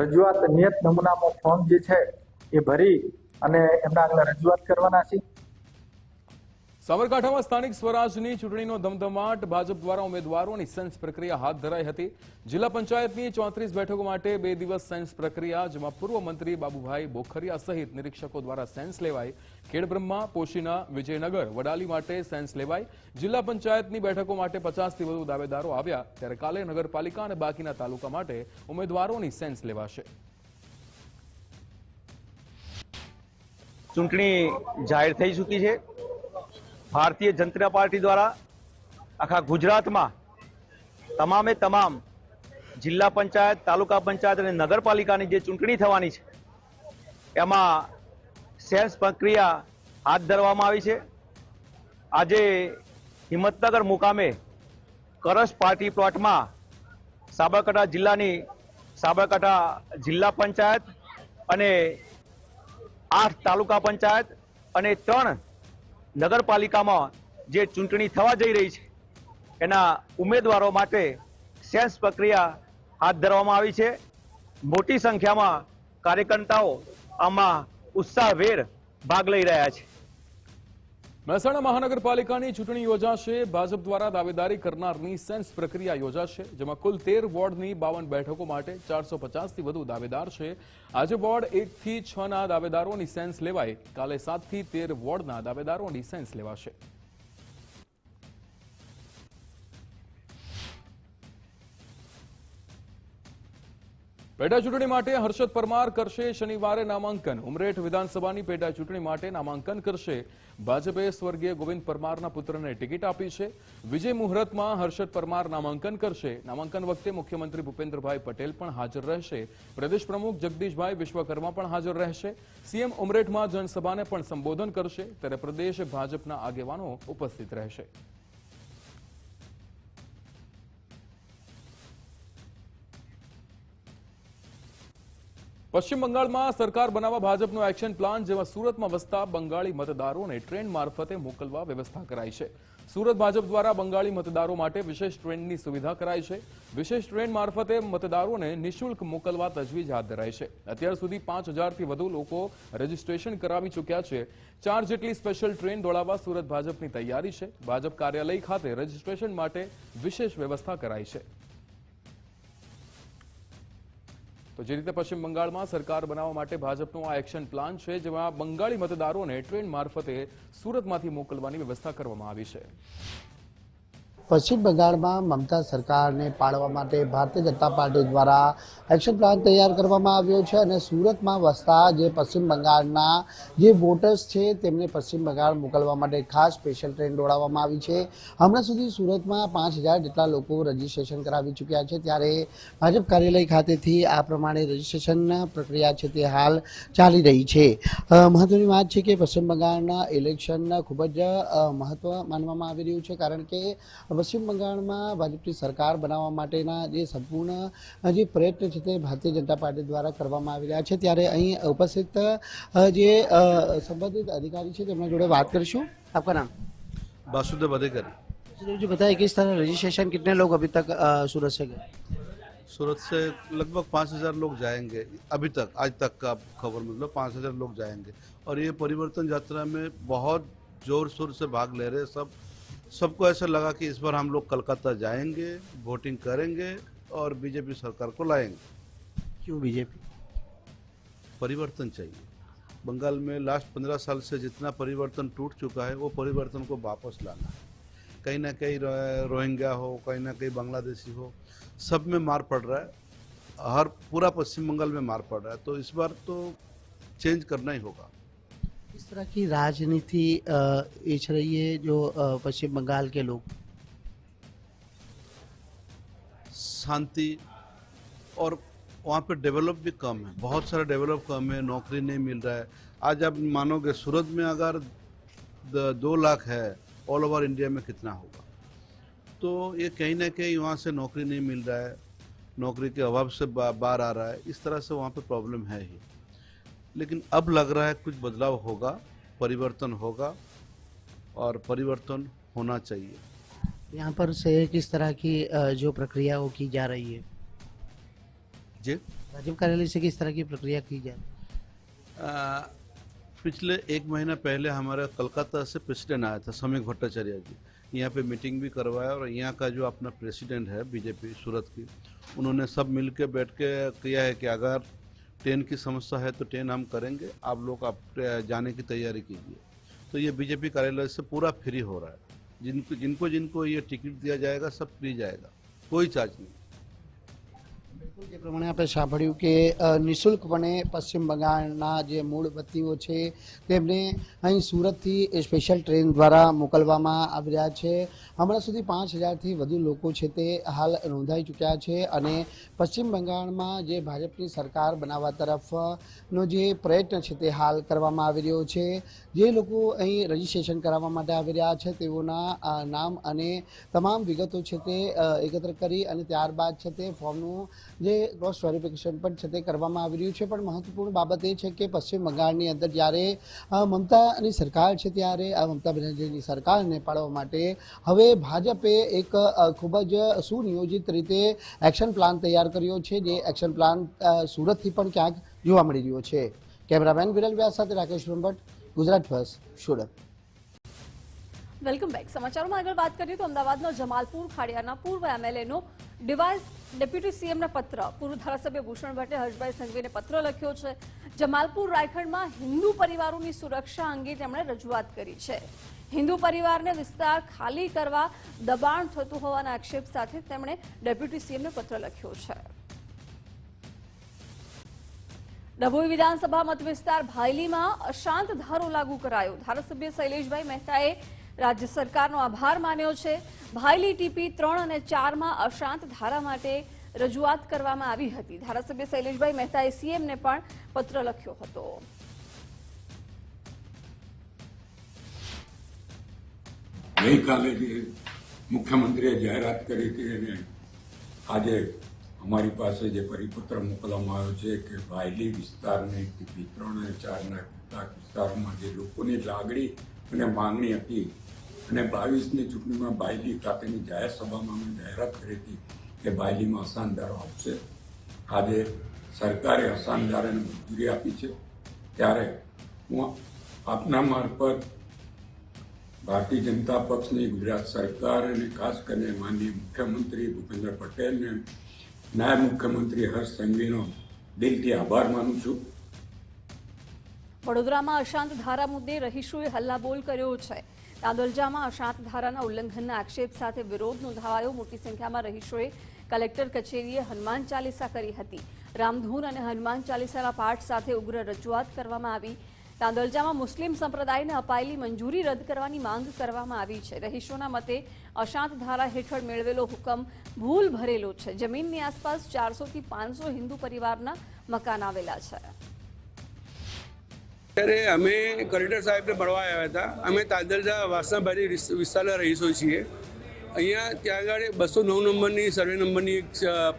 રજૂઆત નિયત નમૂનામાં ફોર્મ જે છે એ ભરી અને એમના આગળ રજૂઆત કરવાના છે. સાબરકાંઠામાં સ્થાનિક સ્વરાજની ચૂંટણીનો ધમધમાટ. ભાજપ દ્વારા ઉમેદવારોની સેન્સ પ્રક્રિયા હાથ ધરાઈ હતી. જિલ્લા પંચાયતની 34 બેઠકો માટે 2 દિવસ સેન્સ પ્રક્રિયા, જેમાં પૂર્વ મંત્રી બાબુભાઈ બોખરિયા સહિત નિરીક્ષકો દ્વારા સેન્સ લેવાઈ. ખેડબ્રહ્મા, પોશીના, વિજયનગર, વડાલી માટે સેન્સ લેવાઈ. જિલ્લા પંચાયતની બેઠકો માટે 50થી વધુ દાવેદારો આવ્યા. ત્યારે કાલે નગરપાલિકા અને બાકીના તાલુકા માટે ઉમેદવારોની સેન્સ લેવાશે. ચૂંટણી જાહેર થઈ ચૂકી છે. ભારતીય જનતા પાર્ટી દ્વારા આખા ગુજરાતમાં તમામે તમામ જિલ્લા પંચાયત, તાલુકા પંચાયત અને નગરપાલિકાની જે ચૂંટણી થવાની છે એમાં સેન્સ પ્રક્રિયા હાથ ધરવામાં આવી છે. આજે હિંમતનગર મુકામે કરસ પાર્ટી પ્લોટમાં સાબરકાંઠા જિલ્લાની સાબરકાંઠા જિલ્લા પંચાયત અને 8 તાલુકા પંચાયત અને 3 નગરપાલિકામાં જે ચૂંટણી થવા જઈ રહી છે એના ઉમેદવારો માટે સેન્સ પ્રક્રિયા હાથ ધરવામાં આવી છે. મોટી સંખ્યામાં કાર્યકર્તાઓ આમાં ઉત્સાહભેર ભાગ લઈ રહ્યા છે. મહેસાણા મહાનગરપાલિકાની ચૂંટણી યોજાશે. ભાજપ દ્વારા દાવેદારી કરનારની સેન્સ પ્રક્રિયા યોજાશે, જેમાં કુલ 13 વોર્ડની 52 બેઠકો માટે 450થી વધુ દાવેદાર છે. આજે વોર્ડ 1 થી 6 ના દાવેદારોની સેન્સ લેવાય. કાલે 7 થી 13 વોર્ડના દાવેદારોની સેન્સ લેવાશે. પેટા ચૂંટણી માટે હર્ષદ પરમાર કરશે શનિવારે નામાંકન. ઉમરેઠ વિધાનસભાની પેટા ચૂંટણી માટે નામાંકન કરશે. ભાજપે સ્વર્ગીય ગોવિંદ પરમારના પુત્રને ટિકિટ આપી છે. વિજય મુહૂર્તમાં હર્ષદ પરમાર નામાંકન કરશે. નામાંકન વખતે મુખ્યમંત્રી ભૂપેન્દ્રભાઈ પટેલ પણ હાજર રહેશે. પ્રદેશ પ્રમુખ જગદીશભાઈ વિશ્વકર્મા પણ હાજર રહેશે. સીએમ ઉમરેઠમાં જનસભાને પણ સંબોધન કરશે, ત્યારે પ્રદેશ ભાજપના આગેવાનો ઉપસ્થિત રહેશે. પશ્ચિમ બંગાળમાં સરકાર બનાવવા ભાજપનો એક્શન પ્લાન, જેમાં સુરતમાં વસતા બંગાળી મતદારોને ટ્રેન મારફતે મોકલવા વ્યવસ્થા કરાઈ છે. સુરત ભાજપ દ્વારા બંગાળી મતદારો માટે વિશેષ ટ્રેનની સુવિધા કરાઈ છે. વિશેષ ટ્રેન મારફતે મતદારોને નિઃશુલ્ક મોકલવા તજવીજ હાથ ધરાઈ છે. અત્યાર સુધી 5000થી વધુ લોકો રજીસ્ટ્રેશન કરાવી ચૂક્યા છે. 4 જેટલી સ્પેશિયલ ટ્રેન દોડાવવા સુરત ભાજપની તૈયારી છે. ભાજપ કાર્યાલય ખાતે રજીસ્ટ્રેશન માટે વિશેષ વ્યવસ્થા કરાઈ છે. તો જે રીતે પશ્ચિમ બંગાળમાં સરકાર બનાવવા માટે ભાજપનો આ એક્શન પ્લાન છે, જેમાં બંગાળી મતદારોને ટ્રેન મારફતે સુરતમાંથી મોકલવાની વ્યવસ્થા કરવામાં આવી છે. પશ્ચિમ બંગાળમાં મમતા સરકારને પાડવા માટે ભારતીય જનતા પાર્ટી દ્વારા એક્શન પ્લાન તૈયાર કરવામાં આવ્યો છે અને સુરતમાં વસતા જે પશ્ચિમ બંગાળના જે વોટર્સ છે તેમને પશ્ચિમ બંગાળ મોકલવા માટે ખાસ સ્પેશિયલ ટ્રેન દોડાવવામાં આવી છે. હમણાં સુધી સુરતમાં 5000 જેટલા લોકો રજીસ્ટ્રેશન કરાવી ચૂક્યા છે, ત્યારે ભાજપ કાર્યાલય ખાતેથી આ પ્રમાણે રજીસ્ટ્રેશન પ્રક્રિયા છે તે હાલ ચાલી રહી છે. મહત્વની વાત છે કે પશ્ચિમ બંગાળના ઇલેક્શન ખૂબ જ મહત્વ માનવામાં આવી રહ્યું છે, કારણ કે પશ્ચિમ બંગાળમાં ભાજપની સરકાર બનાવવા માટેના જે સંપૂર્ણ જે પ્રયત્ન છે તે ભારતીય જનતા પાર્ટી દ્વારા કરવામાં આવી રહ્યા છે. ત્યારે અહીં ઉપસ્થિત જે સંબંધિત અધિકારી છે તેમના જોડે વાત કરીશું. આપકા નામ? वासुदेव अधिकारी। जी बताइए किस तरह रजिस्ट्रेशन, कितने लोग अभी तक सूरत से गए? सूरत से लगभग 5000 लोग जाएंगे अभी तक, आज तक का खबर मतलब 5000 लोग जाएंगे और ये परिवर्तन यात्रा में बहुत जोर शोर से भाग ले रहे हैं सबको ऐसा लगा कि इस बार हम लोग कलकत्ता जाएंगे, वोटिंग करेंगे और बीजेपी सरकार को लाएंगे। क्यों बीजेपी? परिवर्तन चाहिए। बंगाल में लास्ट 15 साल से जितना परिवर्तन टूट चुका है वो परिवर्तन को वापस लाना है। कहीं ना कहीं रोहिंग्या हो, कहीं ना कहीं बांग्लादेशी हो, सब में मार पड़ रहा है, हर पूरा पश्चिम बंगाल में मार पड़ रहा है, तो इस बार तो चेंज करना ही होगा। इस तरह की राजनीति इच रही है जो पश्चिम बंगाल के लोग? शांति और वहाँ पे डेवलप भी कम है, बहुत सारा डेवलप कम है, नौकरी नहीं मिल रहा है। आज आप मानोगे सूरत में अगर 2 लाख है, ऑल ओवर इंडिया में कितना होगा? तो ये कहीं ना कहीं वहाँ से नौकरी नहीं मिल रहा है, नौकरी के अभाव से बाहर आ रहा है, इस तरह से वहाँ पे प्रॉब्लम है ही। लेकिन अब लग रहा है कुछ बदलाव होगा, परिवर्तन होगा और परिवर्तन होना चाहिए। यहाँ पर से किस तरह की जो प्रक्रिया वो की जा रही है? जी, भाजपा कार्यालय से किस तरह की प्रक्रिया की जा रही है? पिछले 1 महीना पहले हमारे कलकत्ता से प्रेसिडेंट आया था, समीक भट्टाचार्य जी, यहाँ पे मीटिंग भी करवाया और यहाँ का जो अपना प्रेसिडेंट है बीजेपी सूरत की, उन्होंने सब मिल के बैठ के किया है कि अगर ट्रेन की समस्या है तो ट्रेन हम करेंगे, आप लोग आप जाने की तैयारी कीजिए। तो ये बीजेपी कार्यालय से पूरा फ्री हो रहा है, जिनको ये टिकट दिया जाएगा सब फ्री जाएगा, कोई चार्ज नहीं। જે પ્રમાણે આપણે સાંભળ્યું કે નિઃશુલ્કપણે પશ્ચિમ બંગાળના જે મૂળ વતનીઓ છે તેમને અહીં સુરતથી સ્પેશિયલ ટ્રેન દ્વારા મોકલવામાં આવી રહ્યા છે. હમણાં સુધી 5000થી વધુ લોકો છે તે હાલ નોંધાઈ ચૂક્યા છે અને પશ્ચિમ બંગાળમાં જે ભાજપની સરકાર બનાવવા તરફનો જે પ્રયત્ન છે તે હાલ કરવામાં આવી રહ્યો છે. જે લોકો અહીં રજીસ્ટ્રેશન કરાવવા માટે આવી રહ્યા છે તેઓના નામ અને તમામ વિગતો છે તે એકત્ર કરી અને ત્યારબાદ છે તે ફોર્મનું જે ક્રોસ વેરિફિકેશન પણ છે તે કરવામાં આવી રહ્યું છે. પણ મહત્વપૂર્ણ બાબત એ છે કે પશ્ચિમ બંગાળની અંદર જ્યારે મમતાની સરકાર છે ત્યારે આ મમતા બેનર્જીની સરકારને પાડવા માટે હવે ભાજપે એક ખૂબ જ સુનિયોજિત રીતે એક્શન પ્લાન તૈયાર કર્યો છે, જે એક્શન પ્લાન સુરતથી પણ ક્યાંક જોવા મળી રહ્યો છે. કેમેરામેન વિરલ વ્યાસ સાથે Rakesh Brahmbhatt, Gujarat first, Surat. Welcome back. સમાચારોમાં આગળ વાત કરીએ તો અમદાવાદનો જમાલપુર ખાડિયાના પૂર્વ એમએલએનો ડિવાઇસ ડેપ્યુટી સીએમને પત્ર, પૂર્વ ધારાસભ્ય ભૂષણ ભટ્ટે હર્ષભાઈ સંઘવીને પત્ર લખ્યો છે. જમાલપુર રાયખડમાં હિન્દુ પરિવારોની સુરક્ષા અંગે તેમણે રજૂઆત કરી છે. હિન્દુ પરિવારને વિસ્તાર ખાલી કરવા દબાણ થતું હોવાના આક્ષેપ સાથે તેમણે ડેપ્યુટી સીએમને પત્ર લખ્યો છે. ડભોઈ વિધાનસભા મતવિસ્તાર ભાયલીમાં અશાંત ધારો લાગુ કરાયો. ધારાસભ્ય શૈલેષભાઈ મહેતાએ રાજ્ય સરકારનો આભાર માન્યો છે. ભાયલી ટીપી 3 અને 4માં અશાંત ધારા માટે રજૂઆત કરવામાં આવી હતી. ધારાસભ્ય શૈલેષભાઈ મહેતાએ સીએમને પણ પત્ર લખ્યો હતો. ગઈકાલે જે મુખ્યમંત્રીએ જાહેરાત કરી હતી અને આજે અમારી પાસે જે પરિપત્ર મોકલવામાં આવ્યો છે કે ભાયલી વિસ્તારની ટીપી 3 અને 4ના કેટલાક વિસ્તારોમાં જે લોકોની લાગણી અને માંગણી હતી અને 22ની ચૂંટણીમાં ભાયલી ખાતેની જાહેર સભામાં અમે જાહેરાત કરી હતી કે ભાયલીમાં અસાનધારો આવશે. આજે સરકારે અસાનધારાને મંજૂરી આપી છે. ત્યારે હું આપના મારફત ભારતીય જનતા પક્ષની ગુજરાત સરકાર અને ખાસ કરીને માનનીય મુખ્યમંત્રી ભૂપેન્દ્ર પટેલને નાયબ મુખ્યમંત્રી હર્ષ સંઘવીનો દિલથી આભાર માનું છું. વડોદરામાં અશાંત ધારા મુદ્દે રહીશોએ હલ્લાબોલ કર્યો છે. તાંદલજામાં અશાંત ધારાના ઉલ્લંઘનના આક્ષેપ સાથે વિરોધ નોંધાવાયો. મોટી સંખ્યામાં રહીશોએ કલેક્ટર કચેરીએ હનુમાન ચાલીસા કરી હતી. રામધૂન અને હનુમાન ચાલીસાના પાઠ સાથે ઉગ્ર રજૂઆત કરવામાં આવી. તાંદલજામાં મુસ્લિમ સંપ્રદાયને અપાયેલી મંજૂરી રદ કરવાની માંગ કરવામાં આવી છે. રહીશોના મતે અશાંત ધારા હેઠળ મેળવેલો હુકમ ભૂલ ભરેલો છે. જમીનની આસપાસ 400 થી 500 હિન્દુ પરિવારના મકાન આવેલા છે. ત્યારે અમે કલેક્ટર સાહેબને મળવા આવ્યા હતા. અમે તાંદલજા વાસણાભાઈ વિસ્તારના રહીશો છીએ. અહીંયા ત્યાં આગળ 209 નંબરની સર્વે નંબરની એક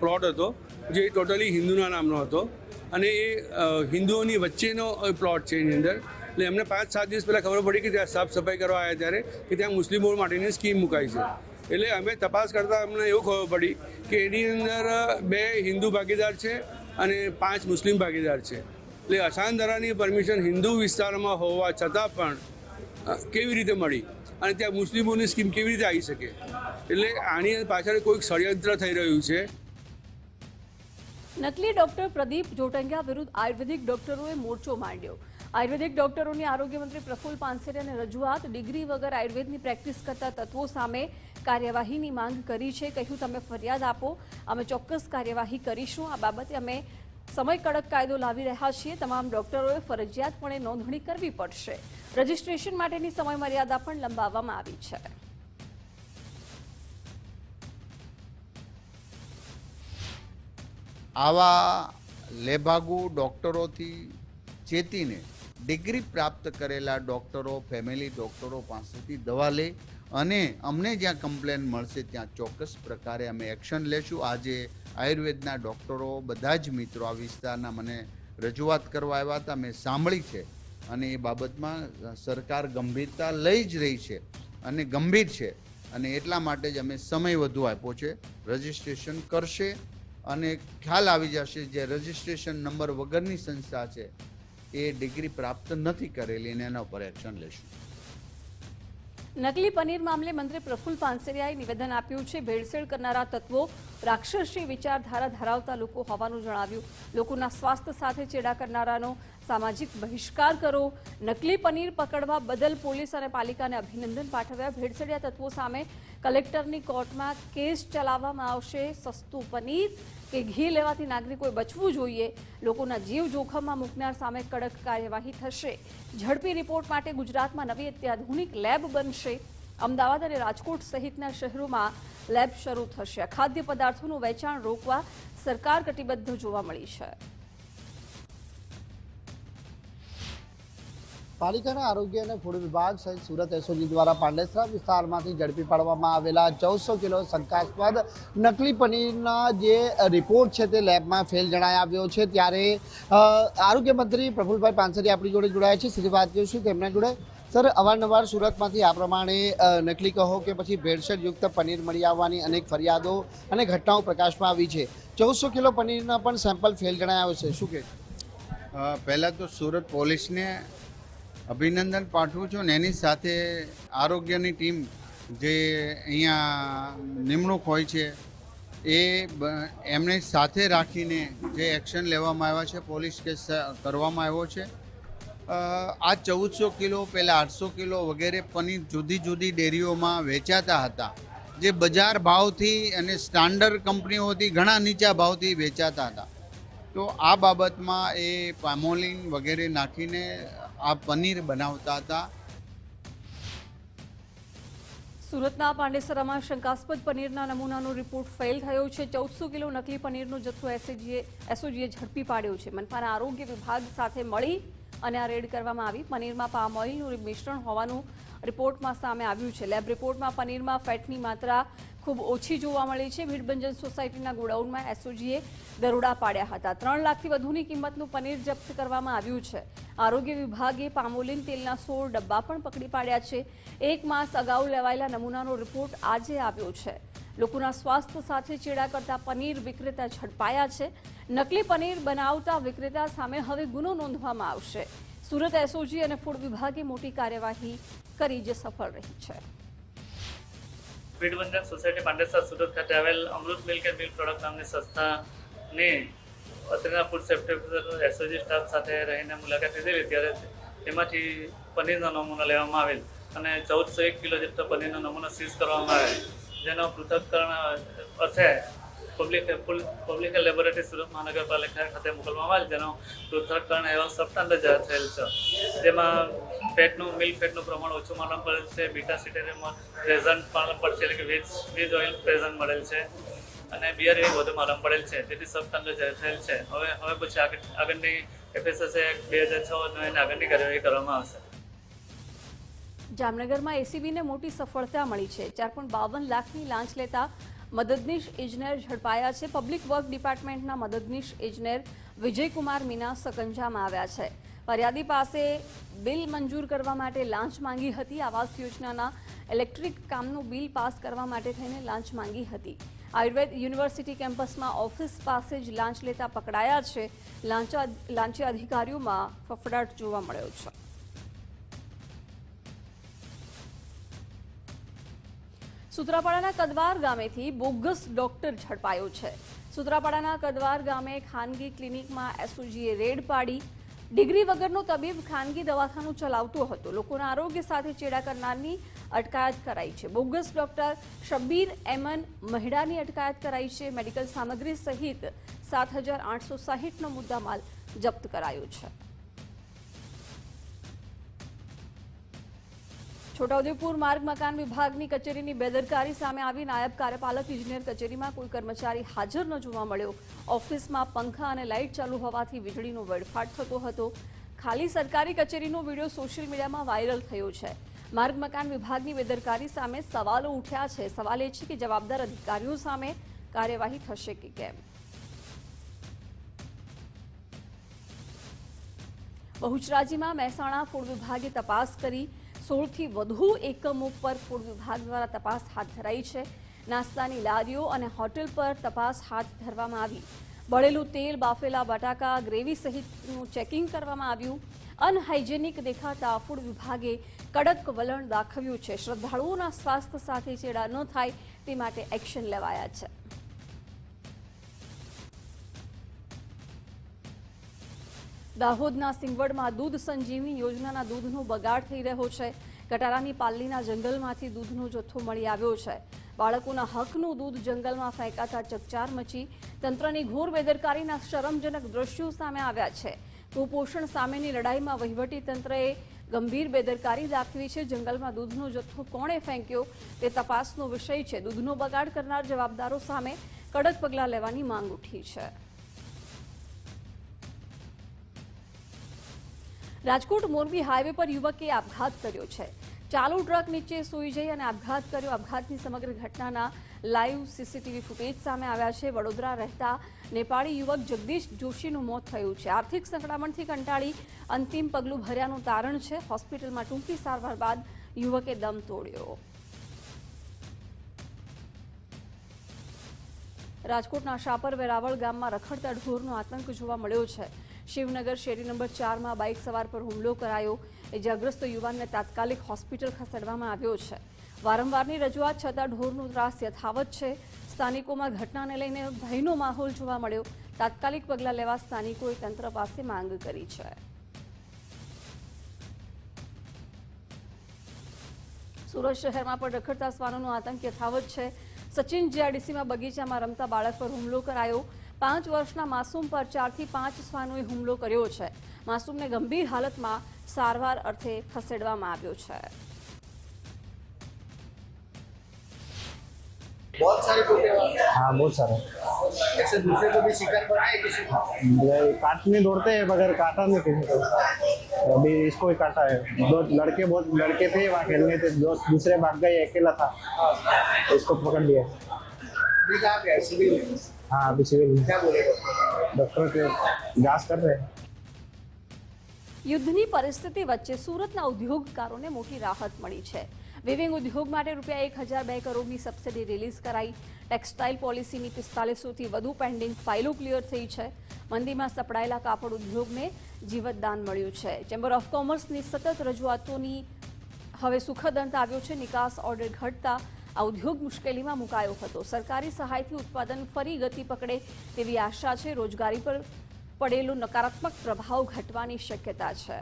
પ્લોટ હતો જે ટોટલી હિન્દુના નામનો હતો અને એ હિન્દુઓની વચ્ચેનો પ્લોટ છે. એની અંદર એટલે અમને 5-7 દિવસ પહેલાં ખબર પડી કે ત્યાં સાફ સફાઈ કરવા આવ્યા ત્યારે કે ત્યાં મુસ્લિમો માટેની સ્કીમ મુકાઈ છે. એટલે અમે તપાસ કરતાં અમને એવું ખબર પડી કે એની અંદર 2 હિન્દુ ભાગીદાર છે અને 5 મુસ્લિમ ભાગીદાર છે. એટલે અસાનધારાની પરમિશન હિન્દુ વિસ્તારમાં હોવા છતાં પણ કેવી રીતે મળી અને ત્યાં મુસ્લિમોની સ્કીમ કેવી રીતે આવી શકે? એટલે આની પાછળ કોઈક ષડયંત્ર થઈ રહ્યું છે. નકલી ડોક્ટર પ્રદીપ જોટંગિયા વિરુદ્ધ આયુર્વેદિક ડોક્ટરોએ મોરચો માંડ્યો. આયુર્વેદિક ડોક્ટરોની આરોગ્ય મંત્રી પ્રફુલ્લ પાનસેરિયાને રજૂઆત. ડિગ્રી વગર આયુર્વેદની પ્રેક્ટિસ કરતા તત્વો સામે કાર્યવાહીની માંગ કરી છે. કહ્યું, તમે ફરિયાદ આપો, અમે ચોક્કસ કાર્યવાહી કરીશું. આ બાબતે અમે સમય કડક કાયદો લાવી રહ્યા છીએ. તમામ ડોક્ટરોએ ફરજિયાતપણે નોંધણી કરવી પડશે. રજિસ્ટ્રેશન માટેની સમય મર્યાદા પણ લંબાવવામાં આવી છે. આવા લેભાગુ ડૉક્ટરોથી ચેતીને ડિગ્રી પ્રાપ્ત કરેલા ડૉક્ટરો, ફેમિલી ડૉક્ટરો પાસેથી દવા લે અને અમને જ્યાં કમ્પ્લેન મળશે ત્યાં ચોક્કસ પ્રકારે અમે એક્શન લેશું. આજે આયુર્વેદના ડૉક્ટરો બધા જ મિત્રો આ વિસ્તારના મને રજૂઆત કરવા આવ્યા હતા, મેં સાંભળી છે અને એ બાબતમાં સરકાર ગંભીરતા લઈ જ રહી છે અને ગંભીર છે અને એટલા માટે જ અમે સમય વધુ આપ્યો છે. રજિસ્ટ્રેશન કરશે અને ખ્યાલ આવી જશે જે રજિસ્ટ્રેશન નંબર વગરની સંસ્થા છે એ ડિગ્રી પ્રાપ્ત નથી કરેલી અને એના ઉપર એક્શન લેશું. નકલી પનીર મામલે મંત્રી પ્રફુલ્લ પાનસેરિયાએ નિવેદન આપ્યું છે. ભેળસેળ કરનારા તત્વો રાક્ષસી વિચારધારા ધરાવતા લોકો હોવાનું જણાવ્યું. લોકોના સ્વાસ્થ્ય સાથે ચેડા કરનારાનો સામાજિક બહિષ્કાર કરો. નકલી પનીર પકડવા બદલ પોલીસ અને પાલિકાને અભિનંદન પાઠવ્યા. ભેળસેળિયા તત્વો સામે કલેક્ટરની કોર્ટમાં કેસ ચલાવવામાં આવશે. સસ્તું પનીર કે ઘી લેવાથી નાગરિકોએ બચવું જોઈએ. લોકોના જીવ જોખમમાં મૂકનાર સામે કડક કાર્યવાહી થશે. ઝડપી રિપોર્ટ માટે ગુજરાતમાં નવી અત્યાધુનિક લેબ બનશે. અમદાવાદ અને રાજકોટ સહિતના શહેરોમાં લેબ શરૂ થશે. ખાદ્ય પદાર્થોનું વેચાણ રોકવા સરકાર કટિબદ્ધ જોવા મળી છે. પાલિકાના આરોગ્ય અને ફૂડ વિભાગ સહિત સુરત એસઓજી દ્વારા પાંડેસરા વિસ્તારમાંથી ઝડપી પાડવામાં આવેલા 1400 કિલો શંકાસ્પદ નકલી પનીરના જે રિપોર્ટ છે તે લેબમાં ફેલ જણાઈ આવ્યો છે। ત્યારે આરોગ્ય મંત્રી પ્રફુલભાઈ પાનસરિયા આપણી જોડે જોડાયા છે, સીધી વાત કરીશું તેમના જોડે। સર, અવારનવાર સુરતમાંથી આ પ્રમાણે નકલી કહો કે પછી ભેળસેળયુક્ત પનીર મળી આવવાની અનેક ફરિયાદો અને ઘટનાઓ પ્રકાશમાં આવી છે। 1400 કિલો પનીરના પણ સેમ્પલ ફેલ જણાયા છે, શું કહે? પહેલાં તો સુરત પોલીસને અભિનંદન પાઠવું છું ને એની સાથે આરોગ્યની ટીમ જે અહીંયા નિમણૂક હોય છે એમને સાથે રાખીને જે એક્શન લેવામાં આવ્યા છે, પોલીસ કેસ કરવામાં આવ્યો છે। આ 1400 કિલો પહેલાં 800 કિલો વગેરે પનીર જુદી જુદી ડેરીઓમાં વેચાતા હતા, જે બજાર ભાવથી અને સ્ટાન્ડર્ડ કંપનીઓથી ઘણા નીચા ભાવથી વેચાતા હતા। તો આ બાબતમાં એ પામોલિન વગેરે નાખીને આ પનીર બનાવતા હતા। સુરતના પાંડેસરામાં શંકાસ્પદ પનીરના નમૂનાનો રિપોર્ટ ફેલ થયો છે। 1400 કિલો નકલી પનીરનો જથ્થો એસઓજીએ ઝડપી પાડ્યો છે। મનપાના આરોગ્ય વિભાગ સાથે મળી અને આ રેડ કરવામાં આવી। પનીરમાં પામ ઓઇલનું મિશ્રણ હોવાનું રિપોર્ટમાં સામે આવ્યું છે। લેબ રિપોર્ટમાં પનીરમાં ફેટની માત્રા ખૂબ ઓછી જોવા મળી છે। ભીડભંજન સોસાયટીના ગોડાઉનમાં એસઓજીએ દરોડા પાડ્યા હતા। 3 લાખથી વધુની કિંમતનું પનીર જપ્ત કરવામાં આવ્યું છે। આરોગ્ય વિભાગે પામોલિન તેલના 16 ડબ્બા પણ પકડી પાડ્યા છે। 1 માસ અગાઉ લેવાયેલા નમૂનાનો રિપોર્ટ આજે આવ્યો છે। લોકોના સ્વાસ્થ્ય સાથે ચેડા કરતા પનીર વિક્રેતા ઝડપાયા છે। નકલી પનીર બનાવતા વિક્રેતા સામે હવે ગુનો નોંધવામાં આવશે। સુરત એસઓજી અને ફૂડ વિભાગે મોટી કાર્યવાહી કરી જે સફળ રહી છે। ભીડભંજન સોસાયટી પાંડેસરા સુરત ખાતે આવેલ Amrut milk and milk product નામની સંસ્થાને અત્રેના food safety officer SOG staff સાથે રહીને મુલાકાત લીધેલી, ત્યારે તેમાંથી પનીરનો નમૂનો લેવામાં આવેલ અને 1401 કિલો જેટલો પનીરનો નમૂનો સીઝ કરવામાં આવેલ, જેનો પૃથ્થકરણ અર્થે પબ્લિક લેબોરેટરી સુરત મહાનગરપાલિકા ખાતે મોકલવામાં આવેલ, જેનો પૃથ્થકરણ અહેવાલ સબસ્ટાન્ડર્ડ જાહેર થયેલ છે। જેમાં મિલ્ક ફેટનું પ્રમાણ ઓછું માલૂમ પડેલ છે। બીટા સિટેરિયમમાં પ્રેઝન્ટ માલૂમ પડશે, એટલે કે વેજ ઓઇલ પ્રેઝન્ટ મળેલ છે અને બીઆરએ વધુ માલૂમ પડેલ છે, તેથી સબસ્ટાન્ડર્ડ જાહેર થયેલ છે। હવે પછી આગળની FSSA એક્ટ 2006 અને આગળની કાર્યવાહી કરવામાં આવશે। જામનગરમાં એસીબીને મોટી સફળતા મળી છે। 4.52 લાખની લાંચ લેતા મદદનીશ ઇજનેર ઝડપાયા છે। પબ્લિક વર્ક ડિપાર્ટમેન્ટના મદદનીશ ઇજનેર વિજયકુમાર મીના સકંજામાં આવ્યા છે। ફરિયાદી પાસે બિલ મંજૂર કરવા માટે લાંચ માંગી હતી। આવાસ યોજનાના ઇલેક્ટ્રિક કામનું બિલ પાસ કરવા માટે થઈને લાંચ માંગી હતી। આયુર્વેદ યુનિવર્સિટી કેમ્પસમાં ઓફિસ પાસે જ લાંચ લેતા પકડાયા છે। લાંચી અધિકારીઓમાં ફફડાટ જોવા મળ્યો છે। સુત્રાપાડાના કદવાર ગામેથી બોગસ ડોક્ટર ઝડપાયો છે। સુત્રાપાડાના કદવાર ગામે ખાનગી ક્લિનિકમાં એસઓજીએ રેડ પાડી। ડિગ્રી વગરનો તબીબ ખાનગી દવાખાનું ચલાવતો હતો। લોકોના આરોગ્ય સાથે ચેડા કરનારની અટકાયત કરાઈ છે। બોગસ ડોક્ટર શબ્બીર એમન મહિડાની અટકાયત કરાઈ છે। મેડિકલ સામગ્રી સહિત 7860નો મુદ્દામાલ જપ્ત કરાયો છે। છોટાઉદેપુર માર્ગ મકાન વિભાગની કચેરીની બેદરકારી સામે આવી। નાયબ કાર્યપાલક ઇજનેર કચેરીમાં કોઈ કર્મચારી હાજર ન જોવા મળ્યો। ઓફિસમાં પંખા અને લાઇટ ચાલુ હોવાથી વીજળીનો વેડફાટ થતો હતો। ખાલી સરકારી કચેરીનો વિડીયો સોશિયલ મીડિયામાં વાયરલ થયો છે। માર્ગ મકાન વિભાગની બેદરકારી સામે સવાલો ઉઠ્યા છે। સવાલ એ છે કે જવાબદાર અધિકારીઓ સામે કાર્યવાહી થશે કે કેમ। બહુચરાજીમાં મહેસાણા ફૂડ વિભાગે તપાસ કરી। 16થી વધુ એકમો પર ફૂડ વિભાગ દ્વારા તપાસ હાથ ધરાઈ છે। નાસ્તાની લારીઓ અને હોટેલ પર તપાસ હાથ ધરવામાં આવી। બળેલું તેલ, બાફેલા બટાકા, ગ્રેવી સહિતનું ચેકિંગ કરવામાં આવ્યું। અનહાઇજેનિક દેખાતા ફૂડ વિભાગે કડક વલણ દાખવ્યું છે। શ્રદ્ધાળુઓના સ્વાસ્થ્ય સાથે ચેડા ન થાય તે માટે એક્શન લેવાયા છે। દાહોદના સિંગવડમાં દૂધ સંજીવની યોજનાના દૂધનો બગાડ થઈ રહ્યો છે। કટારાની પાલ્લીના જંગલમાંથી દૂધનો જથ્થો મળી આવ્યો છે। બાળકોના હકનું દૂધ જંગલમાં ફેંકાતા ચકચાર મચી। તંત્રની ઘોર બેદરકારીના શરમજનક દ્રશ્યો સામે આવ્યા છે। કુપોષણ સામેની લડાઈમાં વહીવટી તંત્રએ ગંભીર બેદરકારી દાખવી છે। જંગલમાં દૂધનો જથ્થો કોણે ફેંક્યો તે તપાસનો વિષય છે। દૂધનો બગાડ કરનાર જવાબદારો સામે કડક પગલાં લેવાની માંગ ઉઠી છે। રાજકોટ મોરબી હાઈવે પર યુવકે આપઘાત કર્યો છે. ચાલુ ટ્રક નીચે સૂઈ જઈ અને આપઘાત કર્યો. આપઘાતની સમગ્ર ઘટનાના લાઈવ સીસીટીવી ફૂટેજ સામે આવ્યા છે. વડોદરા રહેતા નેપાળી યુવક જગદીશ જોશીનું મોત થયું છે. આર્થિક સંકળામણથી કંટાળી અંતિમ પગલું ભર્યાનું તારણ છે. હોસ્પિટલમાં ટૂંકી સારવાર બાદ યુવકે દમ તોડ્યો. રાજકોટના શાપર વેરાવળ ગામમાં રખડતા ઢોરનો આતંક જોવા મળ્યો છે. શિવનગર શેરી નંબર 4માં બાઇક સવાર પર હુમલો કરાયો. ઇજાગ્રસ્ત યુવાનને તાત્કાલિક હોસ્પિટલ ખસેડવામાં આવ્યો છે. વારંવારની રજૂઆત છતાં ઢોરનો ત્રાસ યથાવત છે. સ્થાનિકોમાં ઘટનાને લઈને ભયનો માહોલ જોવા મળ્યો. તાત્કાલિક પગલાં લેવા સ્થાનિકોએ તંત્ર પાસે માંગ કરી છે. સુરત શહેરમાં પણ રખડતા શ્વાનોનો આતંક યથાવત છે. સચિન જીઆઈડીસીમાં બગીચામાં રમતા બાળક પર હુમલો કરાયો. 5 વર્ષના માસૂમ પર 4 થી 5 શ્વાનોએ હુમલો કર્યો છે. માસૂમને ગંભીર હાલતમાં સારવાર અર્થે ખસેડવામાં આવ્યો છે. बहुत सारे हाँ बहुत सारे ऐसे दूसरे को भी शिकार बनाए किसी काटने दौड़ते हैं मगर काटा नहीं किसी को. अभी इसको ही काटा है. दो लड़के थे वहाँ खेलने थे. दूसरे भाग गए, अकेला था, इसको पकड़ लिया. हाँ अभी सिविल डॉक्टर के जांच कर रहे हैं. યુદ્ધની પરિસ્થિતિ વચ્ચે સુરતના ઉદ્યોગકારોને મોટી રાહત મળી છે. વિવિંગ ઉદ્યોગ માટે ₹1002 કરોડની સબસિડી રિલીઝ કરાઈ. ટેક્સટાઇલ પોલિસીની 4500થી વધુ પેન્ડિંગ ફાઇલો ક્લિયર થઈ છે. મંદીમાં સપડાયેલા કાપડ ઉદ્યોગને જીવતદાન મળ્યું છે. ચેમ્બર ઓફ કોમર્સની સતત રજૂઆતોની હવે સુખદ અંત આવ્યો છે. નિકાસ ઓર્ડર ઘટતા આ ઉદ્યોગ મુશ્કેલીમાં મુકાયો હતો. સરકારી સહાયથી ઉત્પાદન ફરી ગતિ પકડે તેવી આશા છે. રોજગારી પર પડેલો નકારાત્મક પ્રભાવ ઘટવાની શક્યતા છે.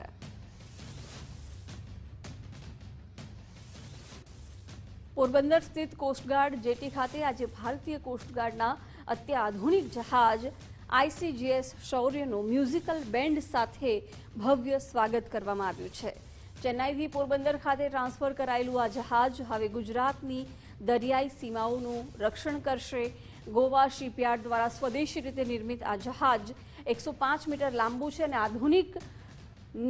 પોરબંદર સ્થિત કોસ્ટગાર્ડ જેટી ખાતે આજે ભારતીય કોસ્ટગાર્ડના અત્યાધુનિક જહાજ ICGS શૌર્યનું મ્યુઝિકલ બેન્ડ સાથે ભવ્ય સ્વાગત કરવામાં આવ્યું છે. ચેન્નાઈથી પોરબંદર ખાતે ટ્રાન્સફર કરાયેલું આ જહાજ હવે ગુજરાતની દરિયાઈ સીમાઓનું રક્ષણ કરશે. ગોવા શિપયાર્ડ દ્વારા સ્વદેશી રીતે નિર્મિત આ જહાજ 105 મીટર લાંબુ છે અને આધુનિક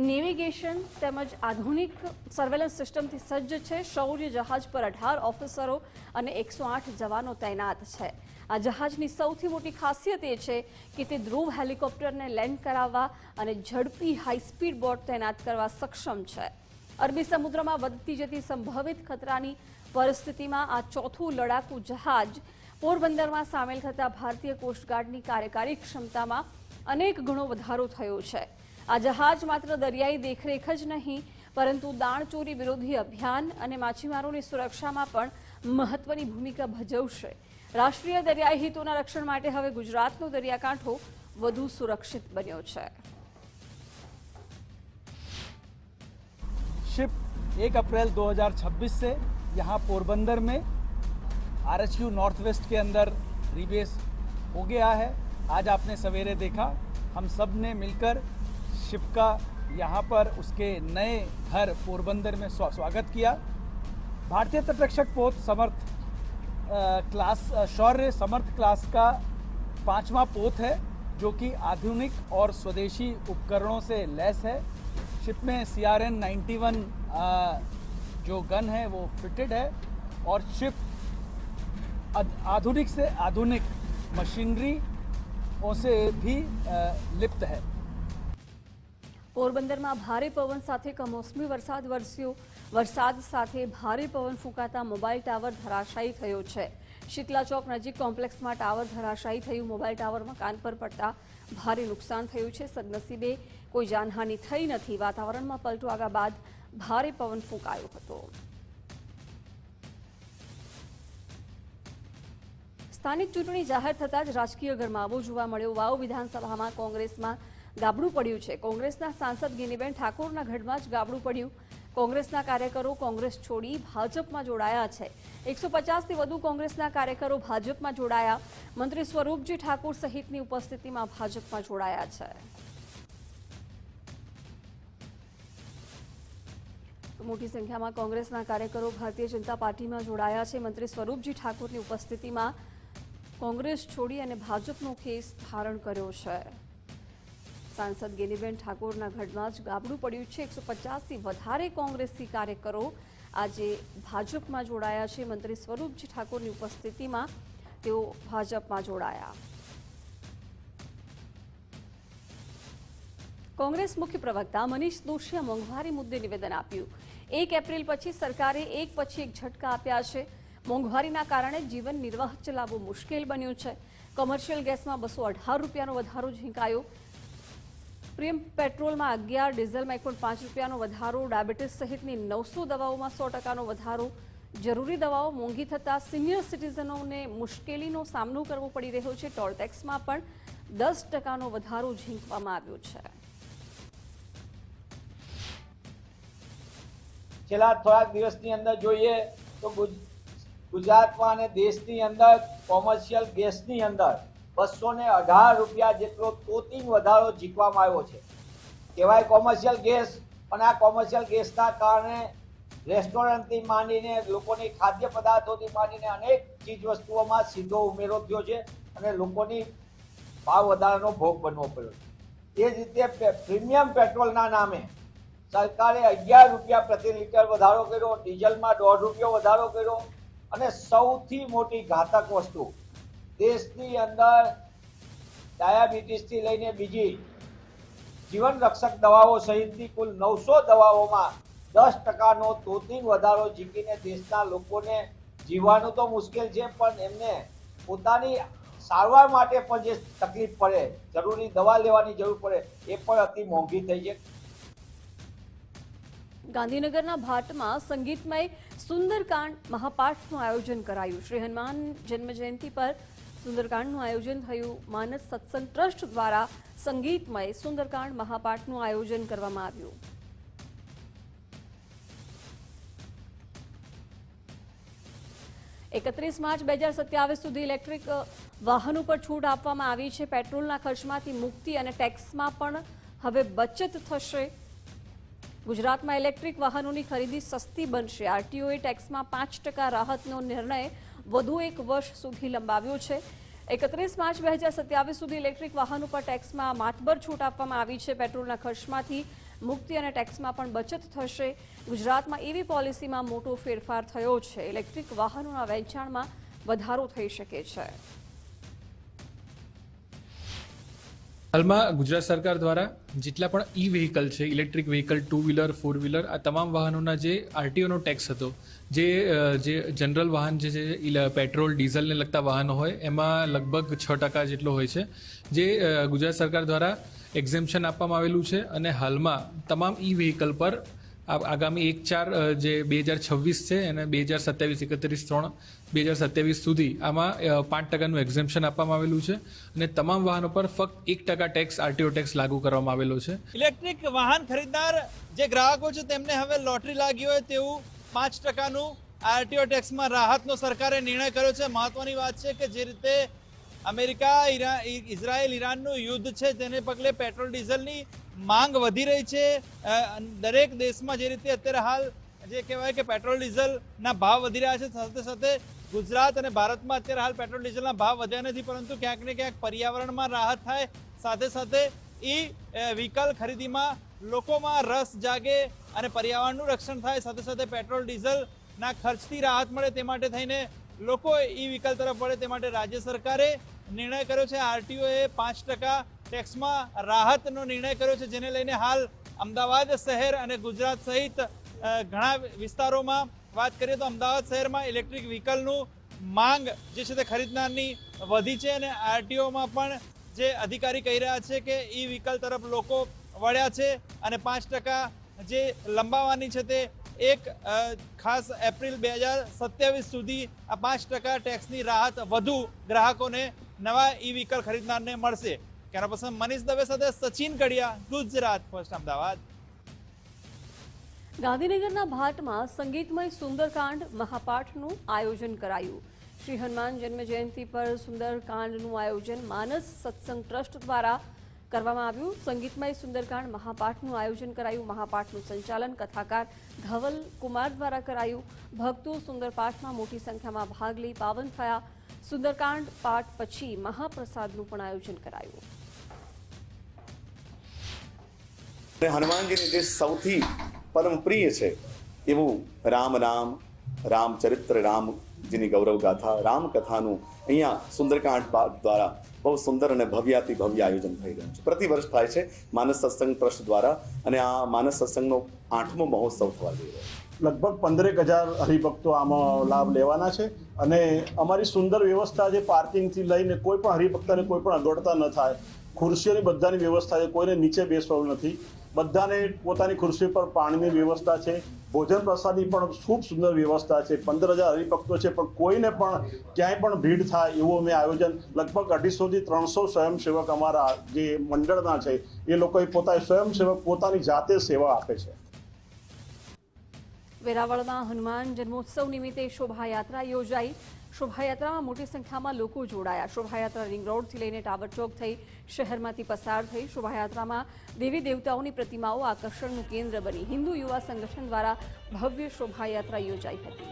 નેવિગેશન તેમજ આધુનિક સર્વેલન્સ સિસ્ટમથી સજ્જ છે. શૌર્ય જહાજ પર 18 ઓફિસરો અને 108 જવાનો તૈનાત છે. આ જહાજની સૌથી મોટી ખાસિયત એ છે કે તે ધ્રુવ હેલિકોપ્ટરને લેન્ડ કરાવવા અને ઝડપી હાઈસ્પીડ બોટ તૈનાત કરવા સક્ષમ છે. અરબી સમુદ્રમાં વધતી જતી સંભવિત ખતરાની પરિસ્થિતિમાં આ ચોથું લડાકુ જહાજ પોરબંદરમાં સામેલ થતા ભારતીય કોસ્ટગાર્ડની કાર્યકારી ક્ષમતામાં અનેક ગણો વધારો થયો છે. આ જહાજ માત્ર દરિયાઈ દેખરેખ જ નહીં પરંતુ દાણચોરી વિરોધી અભિયાન અને માછીમારોની સુરક્ષામાં પણ મહત્વની ભૂમિકા ભજવશે. રાષ્ટ્રીય દરિયાઈ હિતોના રક્ષણ માટે હવે ગુજરાતનો દરિયાકાંઠો વધુ સુરક્ષિત બન્યો છે. शिप 1 अप्रैल 2026 से यहाँ पोरबंदर में RHQ नॉर्थ वेस्ट के अंदर रिबेस हो गया है. आज आपने सवेरे देखा हम सब ने मिलकर शिप का यहाँ पर उसके नए घर पोरबंदर में स्वागत किया. भारतीय तटरक्षक पोत समर्थ क्लास शौर्य समर्थ क्लास का 5वां पोत है जो कि आधुनिक और स्वदेशी उपकरणों से लैस है. शिप में CRN 91 जो गन है वो फिटेड है और शिप आधुनिक से आधुनिक मशीनरी से भी लिप्त है. પોરબંદરમાં ભારે પવન સાથે કમોસમી વરસાદ વરસ્યો. વરસાદ સાથે ભારે પવન ફૂંકાતા મોબાઈલ ટાવર ધરાશાયી થયો છે. શીતલા ચોક નજીક કોમ્પ્લેક્સમાં ટાવર ધરાશાયી થયું. મોબાઈલ ટાવર મકાન પર પડતા ભારે નુકસાન થયું છે. સદનસીબે કોઈ જાનહાનિ થઈ નથી. વાતાવરણમાં પલટો આવ્યા બાદ ભારે પવન ફૂંકાયો હતો. સ્થાનિક ચૂંટણી જાહેર થતાં જ રાજકીય ગરમાવો જોવા મળ્યો. વાવ વિધાનસભામાં કોંગ્રેસમાં ગાબડું પડ્યું છે. કોંગ્રેસના સાંસદ ગિનીબેન ઠાકોરના ગઢમાં જ ગાબડું પડ્યું. કોંગ્રેસના કાર્યકરો કોંગ્રેસ છોડી ભાજપમાં જોડાયા છે. 150થી વધુ કોંગ્રેસના કાર્યકરો ભાજપમાં જોડાયા. મંત્રી સ્વરૂપજી ઠાકોર સહિતની ઉપસ્થિતિમાં ભાજપમાં જોડાયા છે. મોટી સંખ્યામાં કોંગ્રેસના કાર્યકરો ભારતીય જનતા પાર્ટીમાં જોડાયા છે. મંત્રી સ્વરૂપજી ઠાકોરની ઉપસ્થિતિમાં કોંગ્રેસ છોડી અને ભાજપનો ખેસ ધારણ કર્યો છે. સાંસદ ગેનીબેન ઠાકોરના ઘરમાં જ ગાબડું પડ્યું છે। 150થી વધારે કોંગ્રેસી કાર્યકરો આજે ભાજપમાં જોડાયા છે। મંત્રી સ્વરૂપજી ઠાકોરની ઉપસ્થિતિમાં તેઓ ભાજપમાં જોડાયા। કોંગ્રેસ મુખ્ય પ્રવક્તા મનીષ દોશીએ મોંઘવારી મુદ્દે નિવેદન આપ્યું। 1 એપ્રિલ પછી સરકારે એક પછી એક ઝટકા આપ્યા છે। મોંઘવારીના કારણે જીવન નિર્વાહ ચલાવવું મુશ્કેલ બન્યું છે। કોમર્શિયલ ગેસમાં 218 રૂપિયાનો વધારો ઝીંકાયો। પ્રીમિયમ પેટ્રોલમાં 11, ડીઝલમાં 1.5 રૂપિયાનો વધારો। ડાયાબિટીસ સહિતની 900 દવાઓમાં 100%નો વધારો। જરૂરી દવાઓ મોંઘી થતાં સિનિયર સિટીઝનોને મુશ્કેલીનો સામનો કરવો પડી રહ્યો છે। ટોલ ટેક્સમાં પણ 10%નો વધારો ઝીંકવામાં આવ્યો છે। છેલ્લા થોડાક દિવસની અંદર જોઈએ તો ગુજરાતમાં અને દેશની અંદર કોમર્શિયલ ગેસની અંદર 218 રૂપિયા જેટલો તોતિંગ વધારો ઝીકવામાં આવ્યો છે। કહેવાય કોમર્શિયલ ગેસ, પણ આ કોમર્શિયલ ગેસના કારણે રેસ્ટોરન્ટથી માંડીને લોકોની ખાદ્ય પદાર્થોથી માંડીને અનેક ચીજ વસ્તુઓમાં સીધો ઉમેરો થયો છે અને લોકોની ભાવ વધારાનો ભોગ બનવો પડ્યો। એ જ રીતે પ્રીમિયમ પેટ્રોલના નામે સરકારે 11 રૂપિયા પ્રતિ લીટર વધારો કર્યો, ડીઝલમાં 1.5 રૂપિયો વધારો કર્યો અને સૌથી મોટી ઘાતક વસ્તુ દેશની અંદર ડાયાબિટીસથી લઈને બીજી જીવન રક્ષક દવાઓ સહિતની કુલ 900 દવાઓમાં 10%નો તોતિંગ વધારો ઝીકીને દેશના લોકોને જીવવાનું તો મુશ્કેલ છે, પણ એમને પોતાની સારવાર માટે પણ જે તકલીફ પડે, જરૂરી દવા લેવાની જરૂર પડે, એ પણ અતિ મોંઘી થઈ છે। ગાંધીનગરના ભાટમાં સંગીતમય સુંદરકાંડ મહાપાઠનું આયોજન કરાયું। શ્રી હનુમાન જન્મજયંતિ પર સુંદરકાંડનું આયોજન થયું। માનસ સત્સંગ ટ્રસ્ટ દ્વારા સંગીતમય સુંદરકાંડ મહાપાઠનું આયોજન કરવામાં આવ્યું। એકત્રીસ માર્ચ 2027 સુધી ઇલેક્ટ્રિક વાહનો પર છૂટ આપવામાં આવી છે। પેટ્રોલના ખર્ચમાંથી મુક્તિ અને ટેક્સમાં પણ હવે બચત થશે। ગુજરાતમાં ઇલેક્ટ્રિક વાહનોની ખરીદી સસ્તી બનશે। આરટીઓએ ટેક્સમાં 5% રાહતનો નિર્ણય વધુ 1 વર્ષ સુધી લંબાવ્યો છે। 31 માર્ચ 2027 સુધી ઇલેક્ટ્રિક વાહનો પર ટેક્સમાં માતબર છૂટ આપવામાં આવી છે। પેટ્રોલના ખર્ચમાંથી મુક્તિ અને ટેક્સમાં પણ બચત થશે। ગુજરાતમાં એવી પોલિસીમાં મોટો ફેરફાર થયો છે। ઇલેક્ટ્રિક વાહનોના વેચાણમાં વધારો થઈ શકે છે। હાલમાં ગુજરાત સરકાર દ્વારા જેટલા પણ ઈ વ્હીકલ છે, ઇલેક્ટ્રિક વ્હીકલ, 2 વ્હીલર, 4 વ્હીલર, આ તમામ વાહનોના જે આરટીઓનો ટેક્સ હતો, જે જનરલ વાહન જે છે પેટ્રોલ ડીઝલને લગતા વાહનો હોય એમાં લગભગ 6% જેટલો હોય છે, જે ગુજરાત સરકાર દ્વારા એક્ઝેમ્પશન આપવામાં આવેલું છે। અને હાલમાં તમામ ઈ વ્હીકલ પર આગામી 1/4 જે 2026 છે અને 2027 સુધી આમાં 5%નું એક્ઝેમ્પશન આપવામાં આવેલું છે અને તમામ વાહનો પર ફક્ત 1% ટેક્સ, આરટીઓ ટેક્સ લાગુ કરવામાં આવેલો છે। ઇલેક્ટ્રિક વાહન ખરીદનાર જે ગ્રાહકો છે તેમને હવે લોટરી લાગી હોય તેવું 5%નું આરટીઓ ટેક્સમાં રાહતનો સરકારે નિર્ણય કર્યો છે। મહત્વની વાત છે કે જે રીતે અમેરિકા, ઇઝરાયલ, ઈરાનનું યુદ્ધ છે તેને પગલે પેટ્રોલ ડીઝલની માંગ વધી રહી છે। દરેક દેશમાં જે રીતે અત્યારે હાલ જે કહેવાય કે પેટ્રોલ ડીઝલના ભાવ વધી રહ્યા છે, સાથે સાથે ગુજરાત અને ભારતમાં અત્યારે હાલ પેટ્રોલ ડીઝલના ભાવ વધ્યા નથી, પરંતુ ક્યાંક ને ક્યાંક પર્યાવરણમાં રાહત થાય, સાથે સાથે ઈ વ્હીકલ ખરીદીમાં લોકોમાં રસ જાગે અને પર્યાવરણનું રક્ષણ થાય, સાથે સાથે પેટ્રોલ ડીઝલના ખર્ચથી રાહત મળે તે માટે થઈને લોકો ઈ વ્હીકલ તરફ વળે તે માટે રાજ્ય સરકારે નિર્ણય કર્યો છે। આરટીઓએ 5% ટેક્સમાં રાહતનો નિર્ણય કર્યો છે, જેને લઈને હાલ અમદાવાદ શહેર અને ગુજરાત સહિત ઘણા વિસ્તારોમાં વાત કરીએ તો અમદાવાદ શહેરમાં ઇલેક્ટ્રિક વ્હીકલનું માંગ જે છે તે ખરીદનારની વધી છે અને આરટીઓમાં પણ જે અધિકારી કહી રહ્યા છે કે ઈ વ્હીકલ તરફ લોકો વળ્યા છે અને 5% જે લંબાવવાની છે તે ખાસ એપ્રિલ 2027 સુધી આ 5% ટેક્સની રાહત વધુ ગ્રાહકોને નવા ઈ વ્હીકલ ખરીદનારને મળશે। કેમેરા પર્સન મનીષ દવે સાથે સચિન કડિયા, ગુજરાત ફર્સ્ટ, અમદાવાદ। ગાંધીનગરના ભાટમાં સંગીતમય સુંદરકાંડ મહાપાઠનું આયોજન કરાયું। શ્રી હનુમાન જન્મજયંતિ પર સુંદરકાંડનું આયોજન માનસ સત્સંગ ટ્રસ્ટ દ્વારા કરવામાં આવ્યું। સંગીતમય સુંદરકાંડ મહાપાઠનું આયોજન કરાયું। મહાપાઠનું સંચાલન કથાકાર ધવલ કુમાર દ્વારા કરાયું। ભક્તો સુંદરપાઠમાં મોટી સંખ્યામાં ભાગ લઈ પાવન થયા। સુંદરકાંડ પાઠ પછી મહાપ્રસાદનું પણ આયોજન કરાયું। અને હનુમાનજીને જે સૌથી પરમ પ્રિય છે એવું રામ રામ રામચરિત્ર રામજીની ગૌરવ ગાથા રામકથાનું અહીંયા સુંદરકાંડ દ્વારા બહુ સુંદર અને ભવ્યાતિ ભવ્ય આયોજન થઈ રહ્યું છે. પ્રતિ વર્ષ થાય છે માનસ સત્સંગ ટ્રસ્ટ દ્વારા અને આ માનસ સત્સંગનો 8મો મહોત્સવ થવા જઈ રહ્યો છે. લગભગ 15,000 હરિભક્તો આમાં લાભ લેવાના છે અને અમારી સુંદર વ્યવસ્થા છે. પાર્કિંગથી લઈને કોઈ પણ હરિભક્તને કોઈ પણ અગવડતા ન થાય. ખુરશીઓની બધાની વ્યવસ્થા છે, કોઈને નીચે બેસવાનું નથી. બધાને પોતાની ખુરશી પર પાણીની વ્યવસ્થા છે. ભોજન પ્રસાદની પણ ખૂબ સુંદર વ્યવસ્થા છે. 15,000 હરિભક્તો છે પણ કોઈને પણ ક્યાંય પણ ભીડ થાય એવું અમે આયોજન લગભગ 250 થી 300 સ્વયંસેવક અમારા જે મંડળના છે એ લોકોએ સ્વયંસેવક પોતાની જાતે સેવા આપે છે. વેરાવળમાં હનુમાન જન્મોત્સવ નિમિત્તે શોભાયાત્રા યોજાઈ. શોભાયાત્રામાં મોટી સંખ્યામાં લોકો જોડાયા. શોભાયાત્રા રિંગ રોડથી લઈને ટાવર ચોક થઈ શહેરમાંથી પસાર થઈ. શોભાયાત્રામાં દેવી દેવતાઓની પ્રતિમાઓ આકર્ષણનું કેન્દ્ર બની. હિન્દુ યુવા સંગઠન દ્વારા ભવ્ય શોભાયાત્રા યોજાઈ હતી.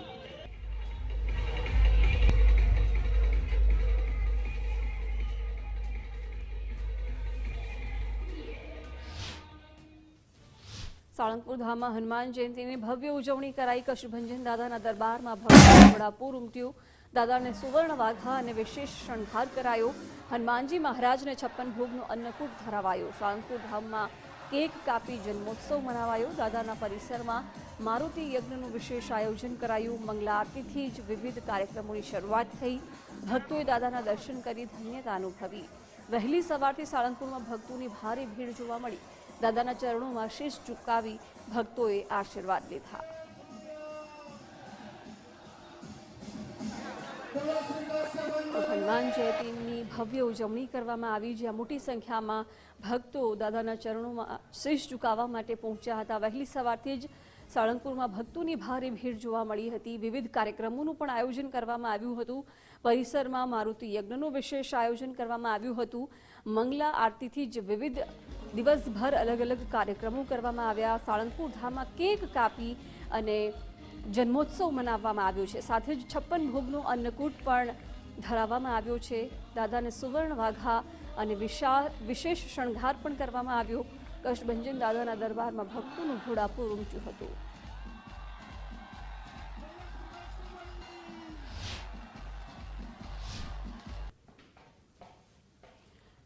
સાળંગપુર ધામમાં હનુમાન જયંતીની ભવ્ય ઉજવણી કરાઈ. કષ્ટભંજન દાદાના દરબારમાં ભક્તોનું ઘોડાપૂર ઉમટ્યું. દાદાને સુવર્ણ વાઘા અને વિશેષ શણગાર કરાયો. હનુમાનજી મહારાજને 56 ભોગનો અન્નકૂટ ધરાવાયો. સાળંગપુર ધામમાં કેક કાપી જન્મોત્સવ મનાવાયો. દાદાના પરિસરમાં મારુતિ યજ્ઞનું વિશેષ આયોજન કરાયું. મંગલા આરતીથી જ વિવિધ કાર્યક્રમોની શરૂઆત થઈ. ભક્તોએ દાદાના દર્શન કરી ધન્યતા અનુભવી. વહેલી સવારથી સાળંગપુરમાં ભક્તોની ભારે ભીડ જોવા મળી. દાદાના ચરણોમાં શીશ ઝુકાવી ભક્તોએ આશીર્વાદ લીધા. હનુમાન જયંતીની ભવ્ય ઉજવણી કરવામાં આવી, જ્યાં મોટી સંખ્યામાં ભક્તો દાદાના ચરણોમાં શીશ ઝુકાવવા માટે પહોંચ્યા હતા. વહેલી સવારથી જ સાળંગપુરમાં ભક્તોની ભારે ભીડ જોવા મળી હતી. વિવિધ કાર્યક્રમોનું પણ આયોજન કરવામાં આવ્યું હતું. પરિસરમાં મારુતિ યજ્ઞનું વિશેષ આયોજન કરવામાં આવ્યું હતું. મંગલા આરતીથી જ વિવિધ દિવસભર અલગ અલગ કાર્યક્રમો કરવામાં આવ્યા. સાળંગપુર ધામમાં કેક કાપી અને જન્મોત્સવ મનાવવામાં આવ્યો છે. સાથે જ 56 ભોગનો અન્નકૂટ પણ ધરાવવામાં આવ્યો છે. દાદાને સુવર્ણ વાઘા અને વિશેષ શણગાર પણ કરવામાં આવ્યો. કષ્ટભંજન દાદાના દરબારમાં ભક્તોનું ઘોડાપૂર ઉમટ્યું હતું.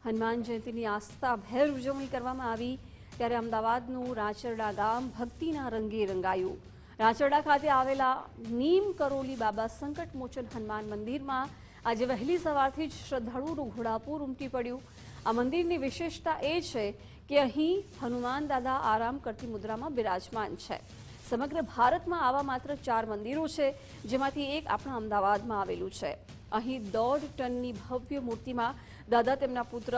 હનુમાન જયંતીની આસ્થાભેર ઉજવણી કરવામાં આવી, ત્યારે અમદાવાદનું રાચરડા ગામ ભક્તિના રંગે રંગાયું. રાચરડા ખાતે આવેલા નીમ કરોલી બાબા સંકટ મોચન હનુમાન મંદિરમાં આજે વહેલી સવારથી જ શ્રદ્ધાળુઓનું ઘોડાપૂર ઉમટી પડ્યું. આ મંદિરની વિશેષતા એ છે કે અહીં હનુમાન દાદા આરામ કરતી મુદ્રામાં બિરાજમાન છે. સમગ્ર ભારતમાં આવા માત્ર 4 મંદિરો છે, જેમાંથી એક આપણા અમદાવાદમાં આવેલું છે. અહીં 1.5 ટનની ભવ્ય મૂર્તિમાં દાદા તેમના પુત્ર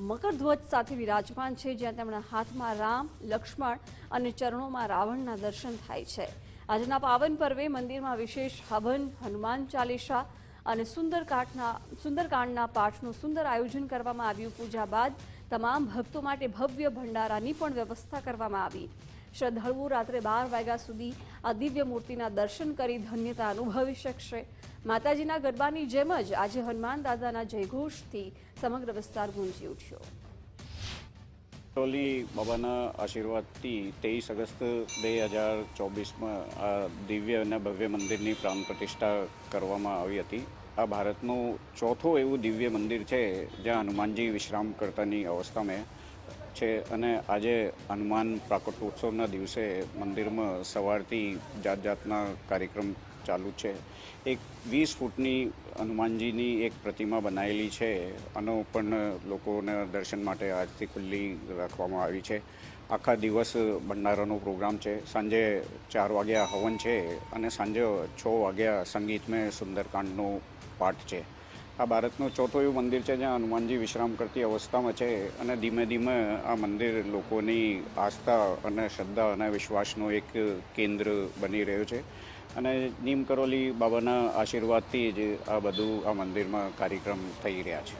મકરધ્વજ સાથે વિરાજમાન છે, જ્યાં તેમના હાથમાં રામ, લક્ષ્મણ અને ચરણોમાં રાવણના દર્શન થાય છે. આજના પાવન પર્વે મંદિરમાં વિશેષ હવન, હનુમાન ચાલીસા અને સુંદરકાંડના પાઠનું સુંદર આયોજન કરવામાં આવ્યું. પૂજા બાદ તમામ ભક્તો માટે ભવ્ય ભંડારાની પણ વ્યવસ્થા કરવામાં આવી. શ્રદ્ધાળુઓ રાત્રે 12 વાગ્યા સુધી આ દિવ્ય મૂર્તિના દર્શન કરી ધન્યતા અનુભવી શકશે. માતાજીના ગરબાની જેમ જ આજે હનુમાન દાદાના જયઘોષથી સમગ્ર વિસ્તાર ગુંજી ઉઠ્યો. ટોલી બાબાના આશીર્વાદથી 23 ઓગસ્ટ 2024માં આ દિવ્ય અને ભવ્ય મંદિરની પ્રાણ પ્રતિષ્ઠા કરવામાં આવી હતી. આ ભારતનું ચોથું એવું દિવ્ય મંદિર છે જ્યાં હનુમાનજી વિશ્રામ કરતાની અવસ્થામાં છે. અને આજે હનુમાન પ્રાકટોત્સવના દિવસે મંદિરમાં સવારથી જાતના કાર્યક્રમ ચાલુ છે. એક 20 ફૂટની હનુમાનજીની એક પ્રતિમા બનાવેલી છે. આનો પણ લોકોના દર્શન માટે આજથી ખુલ્લી રાખવામાં આવી છે. આખા દિવસ ભંડારાનો પ્રોગ્રામ છે. સાંજે 4 વાગ્યા હવન છે અને સાંજે 6 વાગ્યા સંગીતમય સુંદરકાંડનો પાઠ છે. આ ભારતનું ચોથું એવું મંદિર છે જ્યાં હનુમાનજી વિશ્રામ કરતી અવસ્થામાં છે અને ધીમે ધીમે આ મંદિર લોકોની આસ્થા અને શ્રદ્ધા અને વિશ્વાસનું એક કેન્દ્ર બની રહ્યું છે. અને નીમ કરોલી બાબાના આશીર્વાદથી જ આ બધું આ મંદિરમાં કાર્યક્રમ થઈ રહ્યા છે.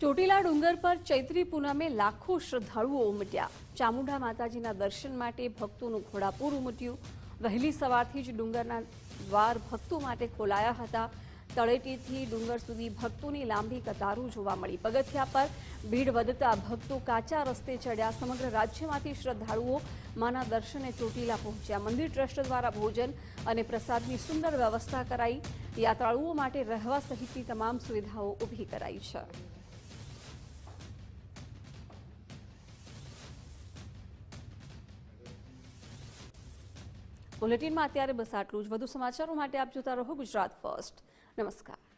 ચોટીલા ડુંગર પર ચૈત્રી પૂનમે લાખો શ્રદ્ધાળુઓ ઉમટ્યા. ચામુંડા માતાજીના દર્શન માટે ભક્તોનું ઘોડાપૂર ઉમટ્યું. વહેલી સવારથી જ ડુંગરના દ્વાર ભક્તો માટે ખોલાયા હતા. તળેટીથી ડુંગર સુધી ભક્તોની લાંબી કતારો જોવા મળી. પગથિયા પર ભીડ વધતા ભક્તો કાચા રસ્તે ચડ્યા. સમગ્ર રાજ્યમાંથી શ્રદ્ધાળુઓ માના દર્શને ચોટીલા પહોંચ્યા. મંદિર ટ્રસ્ટ દ્વારા ભોજન અને પ્રસાદની સુંદર વ્યવસ્થા કરાઈ. યાત્રાળુઓ માટે રહેવા સહિતની તમામ સુવિધાઓ ઊભી કરાઈ છે. બુલેટિનમાં અત્યારે બસ આટલું જ. વધુ સમાચારો માટે આપ જોતા રહો ગુજરાત ફર્સ્ટ. નમસ્કાર.